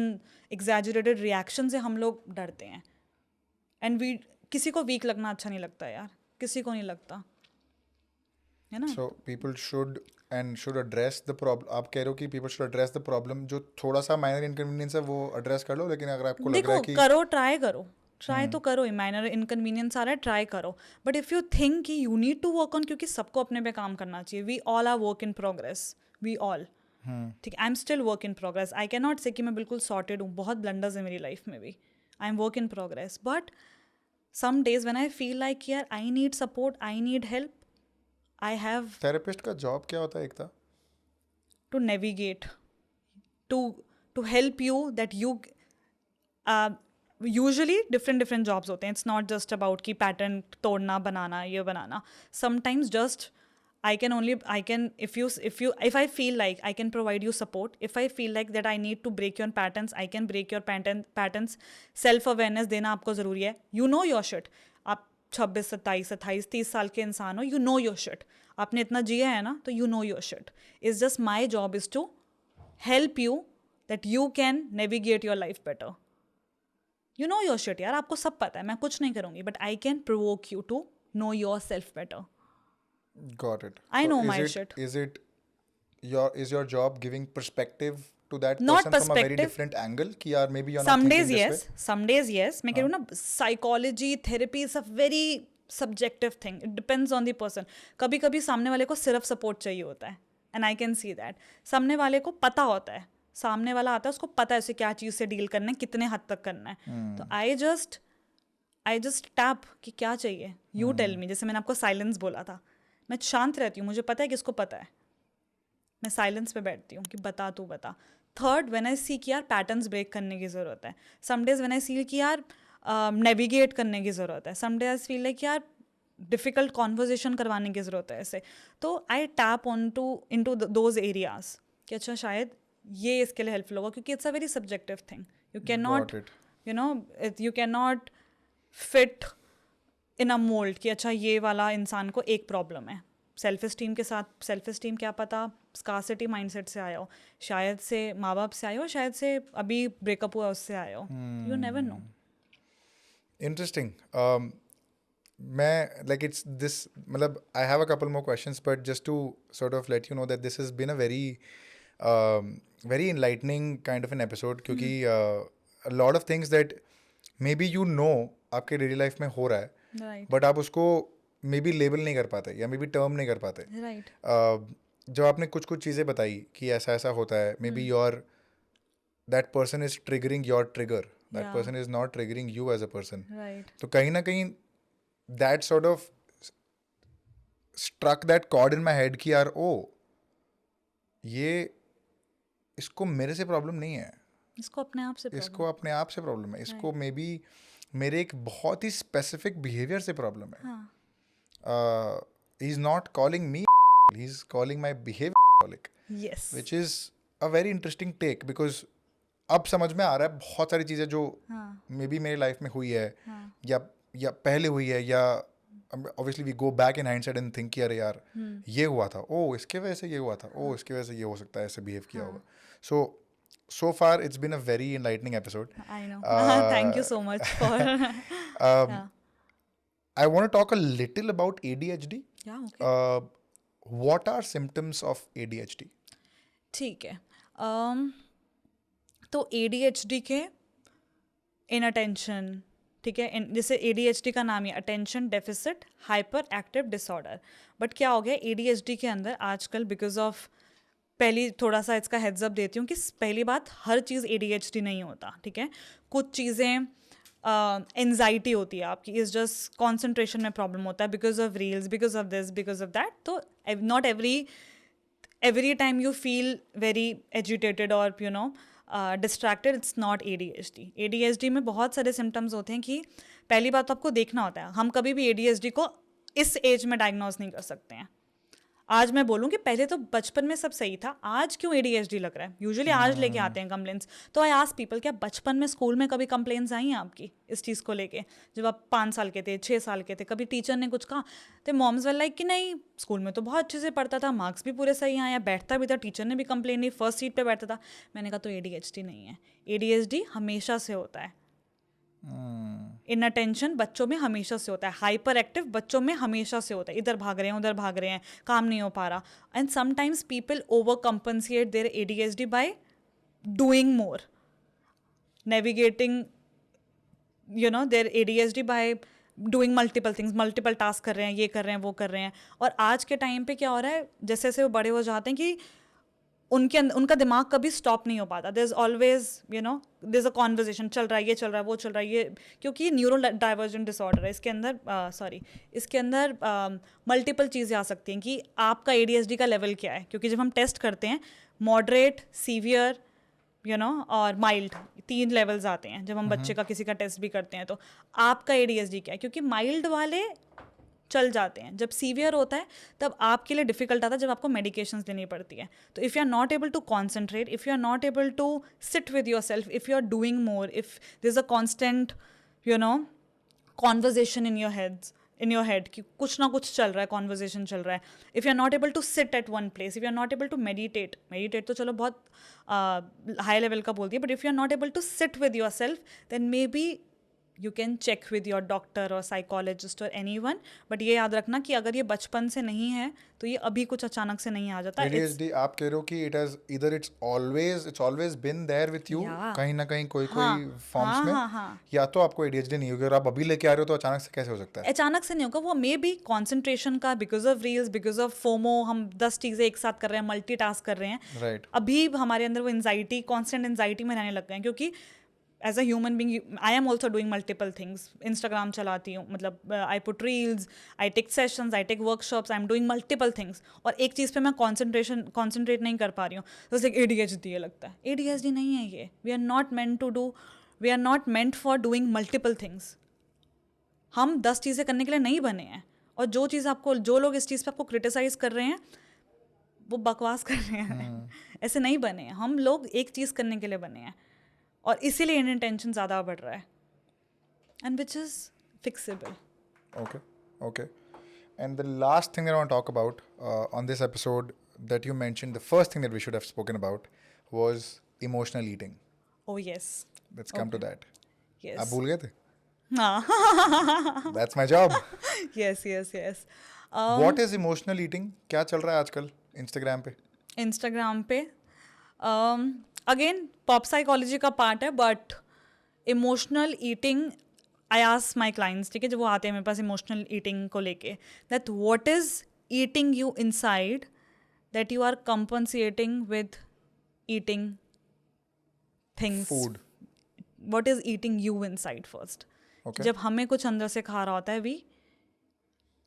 एग्जैजुरेटेड रिएक्शन से हम लोग डरते हैं एंड वी किसी को वीक लगना अच्छा नहीं लगता यार किसी को नहीं लगता है ना so people should address the problem आप कह रहे हो कि people should address the problem जो थोड़ा सा माइनर इनकन्वीनियंस है वो एड्रेस कर लो लेकिन अगर आपको लग रहा है कि करो ट्राई तो करो माइनर इनकन्वीनियंस आ रहा है ट्राई करो बट इफ़ यू थिंक कि you need to work on क्योंकि सबको अपने पे काम करना चाहिए we all are work in progress we all ठीक I am still work in progress I can not say कि मैं बिल्कुल सॉर्टेड हूँ बहुत ब्लंडर्स है मेरी लाइफ में भी I am work in progress but some days when I feel like यार I need support, I need help, I have therapist का जॉब क्या होता है एकता? to navigate, to help you that you uh, usually different jobs होते हैं. It's not just about कि pattern तोड़ना बनाना ये बनाना. Sometimes just if I feel like I can provide you support, if I feel like that I need to break your patterns, I can break your patterns. Self awareness देना आपको ज़रूरी है. You know your shit. आप 26, 27, 28, 30 साल के इंसान हो. You know your shit. आपने इतना जिया है ना, तो you know your shit. It's just my job is to help you that you can navigate your life better. You know your shit यार, आपको सब पता है, मैं कुछ नहीं करूँगी, but I can provoke you to know yourself better. Got it. I know is my it, shit. Is your job giving perspective to that Not person from a very perspective. different angle कि यार maybe you're not Some thinking days this yes, way? some days yes. मैं कह रही हूँ ना, psychology, therapy is a very subjective thing. It depends on the person. कभी कभी सामने वाले को सिर्फ सपोर्ट चाहिए होता है, and I can see that. सामने वाले को पता होता है, सामने वाला आता है, उसको पता है उसे क्या चीज़ से डील करना है, कितने हद तक करना है. तो I just टैप कि क्या चाहिए, यू टेल मी. जैसे मैंने आपको साइलेंस बोला था, मैं शांत रहती हूँ, मुझे पता है कि इसको पता है, मैं साइलेंस पे बैठती हूँ कि बता तू बता. थर्ड, व्हेन आई सी कि यार पैटर्न्स ब्रेक करने की ज़रूरत है. सम डेज व्हेन आई सी कि यार नेविगेट करने की ज़रूरत है. Some days I feel like यार डिफ़िकल्ट कॉन्वर्जेशन करवाने की ज़रूरत है ऐसे. तो I tap into those areas कि अच्छा शायद ये इसके लिए हेल्पफुल होगा, क्योंकि it's a very subjective thing. You can not Got it. You can not fit in a mould कि अच्छा ये वाला इंसान को एक प्रॉब्लम है. सेल्फ इस्टीम के साथ, सेल्फ इस्टीम क्या पता स्कार्सिटी माइंडसेट से आया हो, शायद से माँ बाप से आया हो, शायद से अभी ब्रेकअप हुआ उससे आया हो. You never know. Interesting. मैं like it's this मतलब I have a couple more questions, but just to sort of let you know that this has been a very enlightening kind of an episode, क्योंकि a lot of things that maybe you know आपके daily life में हो रहा है, right but आप उसको may be label नहीं कर पाते या मे बी टर्म नहीं कर पाते. राइट जब आपने कुछ चीज़ें बताई कि ऐसा ऐसा होता है, maybe your that person is triggering your trigger, that Yeah. Person is not triggering you as a person. Right तो कहीं ना कहीं that sort of struck that chord in my head कि यार ओ ये इसको मेरे से प्रॉब्लम नहीं है, इसको अपने आप से इसको अपने आप से प्रॉब्लम है, इसको मे बी मेरे एक बहुत ही स्पेसिफिक बिहेवियर से प्रॉब्लम है. He is not calling me, he is calling my behaviour, yes which is a very interesting take, because अब समझ में आ रहा है बहुत सारी चीज़ें जो मे बी मेरी लाइफ में हुई है या पहले हुई है, या obviously we go back in hindsight and think अरे यार ये हुआ था, ओ इसके वजह से ये हुआ था, ओ इसके वजह से ये हो सकता है, ऐसे बिहेव किया होगा. So far it's been a very enlightening episode. I know. Thank you so much for I want to talk a little about ADHD. yeah, okay. What are symptoms of ADHD? ठीक है. तो ADHD के इनअटेंशन, ठीक है, जैसे ADHD का नाम ही attention deficit hyper active disorder. But क्या हो गया ADHD के अंदर आजकल, बिकॉज ऑफ, पहली थोड़ा सा इसका हेड्स अप देती हूँ कि पहली बात, हर चीज़ ADHD नहीं होता, ठीक है. कुछ चीज़ें एनजाइटी होती है आपकी, इज जस्ट कॉन्सेंट्रेशन में प्रॉब्लम होता है because of reels, because of this, because of that. तो not every time you feel very agitated or distracted, it's not ADHD. ADHD में बहुत सारे सिम्टम्स होते हैं कि पहली बात तो आपको देखना होता है, हम कभी भी ADHD को इस एज में डायग्नोज नहीं कर सकते हैं. आज मैं बोलूँ कि पहले तो बचपन में सब सही था, आज क्यों ADHD लग रहा है, यूजुअली आज लेके आते हैं कंप्लेंट्स. तो आई आस्क पीपल, क्या बचपन में स्कूल में कभी कंप्लेंट्स आई हैं आपकी इस चीज़ को लेके, जब आप 5 साल के थे, 6 साल के थे, कभी टीचर ने कुछ कहा? तो मॉम्स वर लाइक कि नहीं, स्कूल में तो बहुत अच्छे से पढ़ता था, मार्क्स भी पूरे सही आया, बैठता भी था, टीचर ने भी कंप्लेन नहीं, फर्स्ट सीट पर बैठता था. मैंने कहा तो ADHD नहीं है. ADHD हमेशा से होता है. इनअटेंशन बच्चों में हमेशा से होता है, हाइपर एक्टिव बच्चों में हमेशा से होता है, इधर भाग रहे हैं उधर भाग रहे हैं, काम नहीं हो पा रहा. And sometimes people overcompensate their ADHD by doing more, navigating their ADHD by doing multiple things, multiple task कर रहे हैं, ये कर रहे हैं, वो कर रहे हैं. और आज के टाइम पे क्या हो रहा है, जैसे जैसे वो बड़े हो जाते हैं कि उनका दिमाग कभी स्टॉप नहीं हो पाता. There is always there is a conversation चल रहा है, ये चल रहा है, वो चल रहा है, ये क्योंकि ये न्यूरो डाइवर्जेंट डिसऑर्डर है. इसके अंदर इसके अंदर मल्टीपल चीज़ें आ सकती हैं कि आपका ADHD का लेवल क्या है. क्योंकि जब हम टेस्ट करते हैं मॉडरेट, सीवियर और माइल्ड 3 लेवल्स आते हैं जब हम बच्चे का किसी का टेस्ट भी करते हैं. तो आपका ADHD क्या है, क्योंकि माइल्ड वाले चल जाते हैं. जब सीवियर होता है तब आपके लिए डिफिकल्ट आता है, जब आपको मेडिकेशंस लेनी पड़ती है. तो if you are not able to concentrate, if you are not able to sit with your self, if you are doing more, if there is a constant conversation in your head कि कुछ ना कुछ चल रहा है, conversation चल रहा है. If you are not able to sit at one place, if you are not able to meditate तो चलो बहुत हाई लेवल का बोलती है, but if you are not able to sit with your self then maybe you can check with your doctor और psychologist और anyone. But ये याद रखना कि अगर ये बचपन से नहीं है तो ये अभी कुछ अचानक से नहीं आ जाता. ADHD आप कह रहे हो कि it's always been there with you, Yeah. कहीं ना कहीं कोई हाँ फॉर्म्स हाँ में. हाँ हाँ. या तो आपको ADHD नहीं होगी, अगर आप अभी लेके आ रहे हो तो अचानक से कैसे हो सकता है? अचानक से नहीं होगा, वो मे बी कॉन्सेंट्रेशन का, because of reels, because of FOMO, हम 10 चीज़ें एक साथ कर रहे हैं, मल्टीटास्क कर रहे हैं. राइट. अभी हमारे अंदर वो एंजाइटी, कॉन्स्टेंट एंजाइटी में रहने लग गए हैं. क्योंकि as a human being I am also doing multiple things. Instagram चलाती हूँ, मतलब I put reels, I take sessions, I take workshops, I am doing multiple things. और एक चीज़ पे मैं कॉन्सेंट्रेट नहीं कर पा रही हूँ, तो उसे ADHD ये लगता है. ADHD नहीं है ये. We are not meant for doing multiple things. हम 10 चीज़ें करने के लिए नहीं बने हैं. और जो लोग इस चीज़ पे आपको क्रिटिसाइज कर रहे हैं वो बकवास कर रहे हैं. ऐसे नहीं बने हैं हम लोग, एक चीज़ करने के लिए बने हैं. और इसीलिए इंडियन टेंशन ज़्यादा बढ़ रहा है, and which is fixable. Okay, okay. And the last thing that I want to talk about on this episode that you mentioned, the first thing that we should have spoken about was emotional eating. O yes. Let's come to that. आप yes. भूल गए थे? हाँ. That's my job. Yes yes yes. What is emotional eating? क्या चल रहा है आजकल Instagram पे? इंस्टाग्राम पे अगेन पॉप साइकोलॉजी का पार्ट है, but emotional eating, I ask my clients, ठीक है, जब वो आते हैं मेरे पास इमोशनल ईटिंग को लेके, that what is eating you inside that you are compensating with eating things. Food. What is eating you inside first. Okay. जब हमें कुछ अंदर से खा रहा होता है, we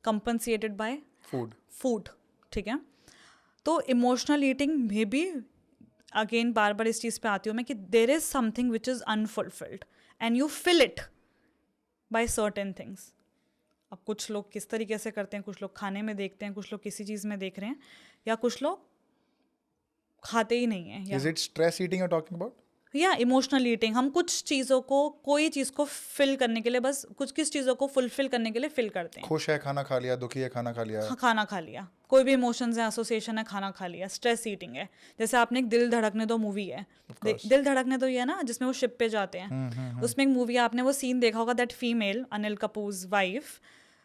compensated by Food. Food, ठीक है. तो इमोशनल ईटिंग में भी अगेन बार बार इस चीज़ पे आती हूँ मैं कि there is something which is unfulfilled and you fill it by certain things. अब कुछ लोग किस तरीके से करते हैं, कुछ लोग खाने में देखते हैं, कुछ लोग किसी चीज़ में देख रहे हैं, या कुछ लोग खाते ही नहीं हैं. Is it stress eating you're talking about? या इमोशनल ईटिंग, हम कुछ चीज़ों को, कोई चीज़ को फिल करने के लिए, बस किस चीज़ों को फुलफिल करने के लिए फिल करते हैं. खुश है खाना खा लिया, दुखी है खाना खा लिया. खाना खा लिया, कोई भी इमोशंस है, एसोसिएशन है, खाना खा लिया. स्ट्रेस ईटिंग है, जैसे आपने एक दिल धड़कने दो मूवी है, दिल धड़कने दो, ये है ना जिसमें वो शिप पे जाते हैं. उसमें एक मूवी है, आपने वो सीन देखा होगा, that female Anil Kapoors wife,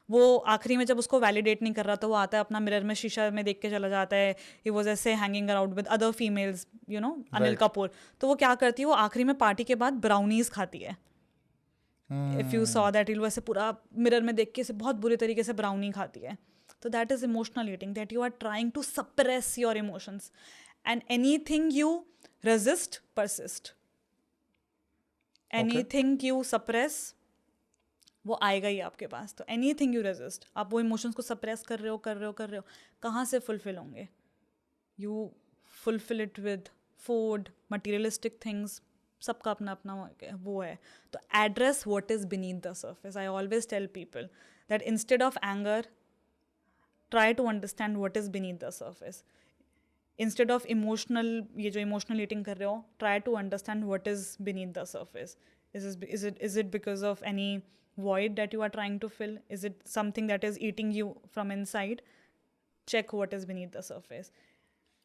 वो आखिरी में जब उसको वैलिडेट नहीं कर रहा तो वो आता है अपना मिरर में, शीशा में देख के चला जाता है. ही वॉज ऐसे hanging around with other females, Anil Kapoor. तो वो क्या करती है, वो आखिरी में पार्टी के बाद ब्राउनीज खाती है. इफ यू सॉ दैट, वो ऐसे पूरा मिरर में देख के ऐसे बहुत बुरी तरीके से ब्राउनी खाती है. तो that is emotional eating, that you are trying to suppress your emotions, and anything you resist persist. Anything you suppress वो आएगा ही आपके पास. तो एनीथिंग यू रेजिस्ट, आप वो इमोशंस को सप्रेस कर रहे हो, कहाँ से फुलफिल होंगे. You fulfil it with food, materialistic things, सबका अपना अपना वो है. तो address what is beneath the surface. I always tell people that instead of anger, try to understand what is beneath the surface. Instead of emotional, ये जो emotional eating कर रहे हो, try to understand what is beneath the surface. Is it because of any void that you are trying to fill? Is it something that is eating you from inside? Check what is beneath the surface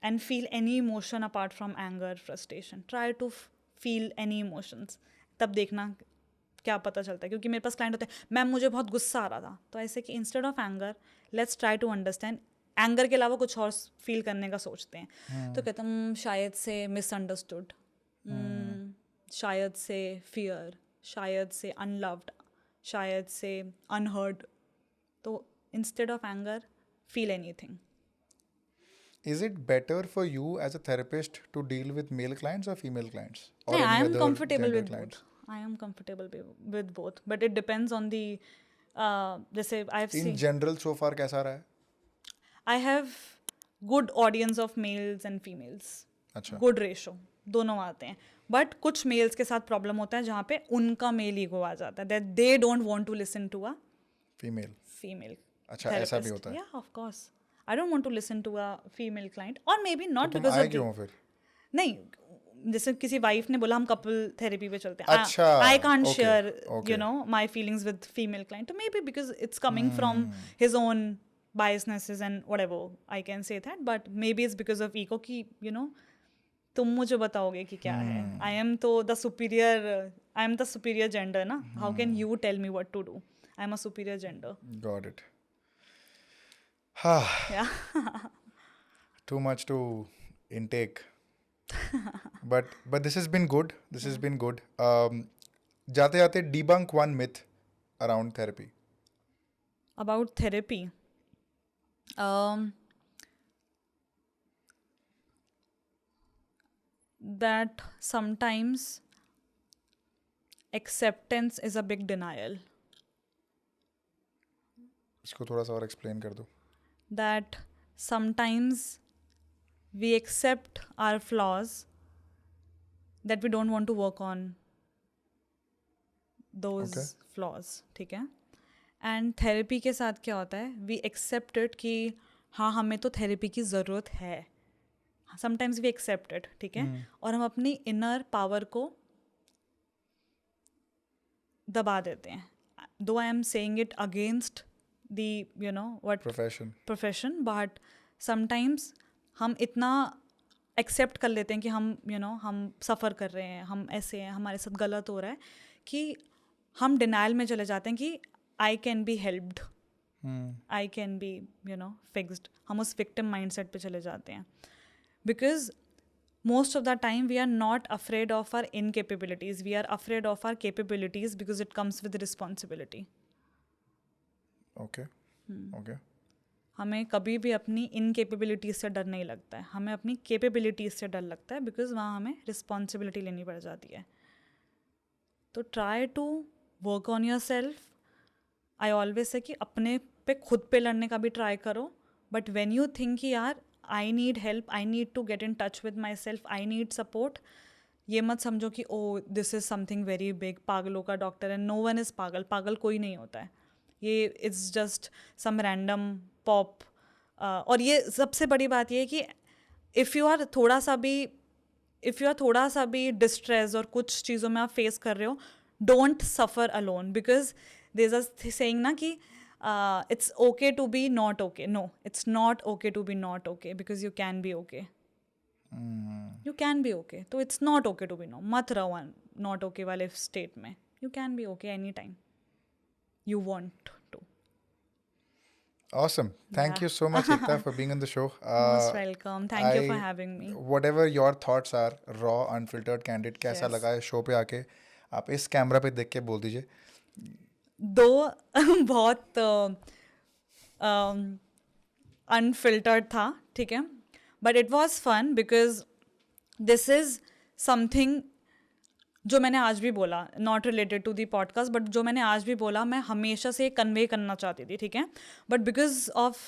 and feel any emotion apart from anger, frustration. Try to feel any emotions. तब देखना क्या पता चलता है. क्योंकि मेरे पास client होते हैं, मैम मुझे बहुत गुस्सा आ रहा था, तो ऐसे कि instead of anger let's try to understand. Anger के अलावा कुछ और फील करने का सोचते हैं. तो कहते हैं शायद से मिसअंडरस्टूड, शायद से फियर, शायद से अनलव्ड, शायद से अनहर्ड. तो instead of anger feel anything. Is it better for you as a therapist to deal with male clients or female clients or नहीं, any I am other comfortable gender with clients? both. I am comfortable with both, but it depends on the जैसे I've In seen general, so far कैसा रहा है? I have good audience of males and females. अच्छा. Good ratio दोनों आते हैं. But कुछ mails के साथ प्रॉब्लम होता है जहाँ पे उनका मेल ईगो आ जाता है, that they don't want to listen to a Female. Female अच्छा, ऐसा भी होता है. या of course I don't want to listen to a female client, और मे बी नॉट तुम बिकॉज आए ऑफ क्यों फिर? नहीं, जैसे किसी वाइफ ने बोला हम कपल थेरेपी पे चलते हैं, अच्छा, I can't okay, share okay. You know my feelings with female client, तो maybe because it's coming from his own biasnesses and whatever, I can say that, but maybe it's because of ego कि you know तुम मुझे बताओगे कि क्या है, I am तो the superior, I am the superior gender ना, how can you tell me what to do, I am a superior gender. Got it. या Too much to intake. But this has been good. This has been good. जाते जाते debunk one myth around therapy. about therapy, that sometimes acceptance is a big denial, इसको थोड़ा सा और explain कर दो. that sometimes we accept our flaws, that we don't want to work on those Okay. flaws, ठीक है. And therapy के साथ क्या होता है, वी एक्सेप्ट इट कि हाँ हमें तो थेरेपी की ज़रूरत है, समटाइम्स वी एक्सेप्ट इट, ठीक है, और हम अपनी इनर पावर को दबा देते हैं. दो I am saying it against the you know what Profession. But sometimes हम इतना एक्सेप्ट कर लेते हैं कि हम हम सफ़र कर रहे हैं, हम ऐसे हैं, हमारे साथ गलत हो रहा है, कि हम डिनाइल में चले जाते हैं कि I can be helped, I can be fixed. हम उस विक्टिम माइंडसेट पे चले जाते हैं, because most of the time we are not afraid of our incapabilities, we are afraid of our capabilities because it comes with responsibility. Okay. Okay. हमें कभी भी अपनी इनकेपेबिलिटीज से डर नहीं लगता है, हमें अपनी कैपेबिलिटीज से डर लगता है, बिकॉज वहाँ हमें रिस्पॉन्सिबिलिटी लेनी पड़ जाती है. तो try to work on yourself. I always say कि अपने पे खुद पे लड़ने का भी ट्राई करो, बट वेन यू थिंक कि यार I need help, I need to get in touch with my self, I need support, ये मत समझो कि oh this is something very big, पागलों का डॉक्टर है. नो वन इज़ पागल, पागल कोई नहीं होता है, ये it's just some random pop. और ये सबसे बड़ी बात ये है कि इफ़ यू आर थोड़ा सा भी डिस्ट्रेस और कुछ चीज़ों में आप फेस कर रहे हो, don't suffer alone, because there is a saying ना कि it's okay to be not okay. No, it's not okay to be not okay, because you can be okay. You can be okay. तो it's not okay to be no. मत रहो not okay वाले state में. You can be okay anytime you want to. Awesome. Thank you so much, Ekta, for being on the show. Most welcome. Thank you for having me. Whatever your thoughts are, raw, unfiltered, candid, कैसा Yes. लगा है show पे आके, आप इस camera पे देख के बोल दीजिए. दो बहुत अनफिल्टर्ड था, ठीक है, but it was fun, because this is something जो मैंने आज भी बोला, not related to the podcast, but जो मैंने आज भी बोला, मैं हमेशा से कन्वे करना चाहती थी, ठीक है, but because of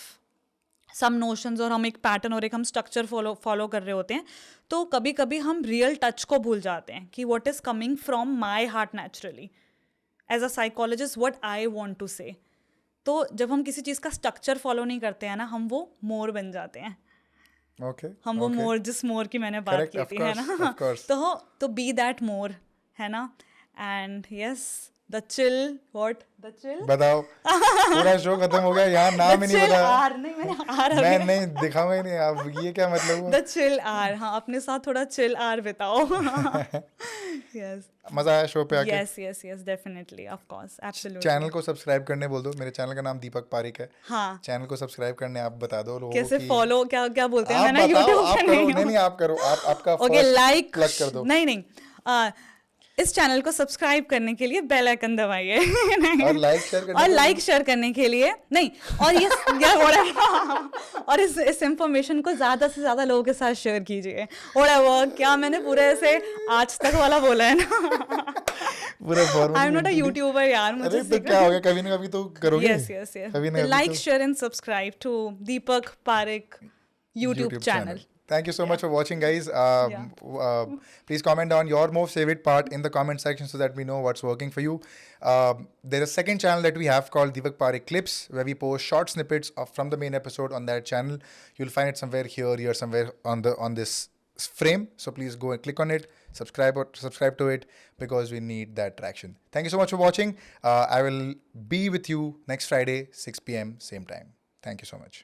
some notions और हम एक पैटर्न और एक हम स्ट्रक्चर फॉलो कर रहे होते हैं, तो कभी कभी हम रियल टच को भूल जाते हैं कि what is coming from my heart naturally as a psychologist, what I want to say. तो जब हम किसी चीज़ का स्ट्रक्चर फॉलो नहीं करते हैं ना, हम वो मोर बन जाते हैं. Okay. हम वो मोर, जिस मोर की मैंने बात Correct, की of थी, course, है ना, of course. तो बी दैट मोर, है ना. And yes, the chill, what the chill, बताओ. पूरा शो खत्म हो गया, यहाँ नाम ही नहीं बताया. आर नहीं, मैंने आर मैं नहीं दिखाऊंगा ही नहीं. अब ये क्या मतलब हुआ? The chill R. हाँ, अपने साथ थोड़ा चिल आर बिताओ. यस मजा आया शो पे आके. Yes yes yes, definitely, of course, absolutely. Channel को सब्सक्राइब करने बोल दो. मेरे चैनल का नाम दीपक पारिक है. हाँ, चैनल को सब्सक्राइब करने आप बता दो लोगों कैसे की. फॉलो, क्या क्या बोलते हैं, आप मैं ना बताओ, यूट्यूब आप पे करो. नहीं नहीं हूँ. नहीं, आप करो. आपका ओके, first लाइक plug कर दो. नहीं इस चैनल को सब्सक्राइब करने के लिए बेल आइकन दबाइए और लाइक शेयर करने और के लाइक शेयर करने के लिए नहीं, और ये और इस इंफॉर्मेशन को ज़्यादा से ज़्यादा लोगों के साथ शेयर कीजिए। और क्या मैंने पूरे ऐसे आज तक वाला बोला है ना। पूरा formal I am not a YouTuber यार, मुझे अरे तो क्या हो गया, कभी ना कभी तो करोगे। यस यस यस, कभी ना कभी लाइक तो share and subscribe to Deepak Pareek YouTube channel. Thank you so much for watching, guys. Please comment on your most favorite part in the comment section so that we know what's working for you. There's a second channel that we have called Deepak Parekh Clips, where we post short snippets from the main episode on that channel. You'll find it somewhere here, somewhere on this frame. So please go and click on it, subscribe to it, because we need that traction. Thank you so much for watching. I will be with you next Friday, 6 p.m. same time. Thank you so much.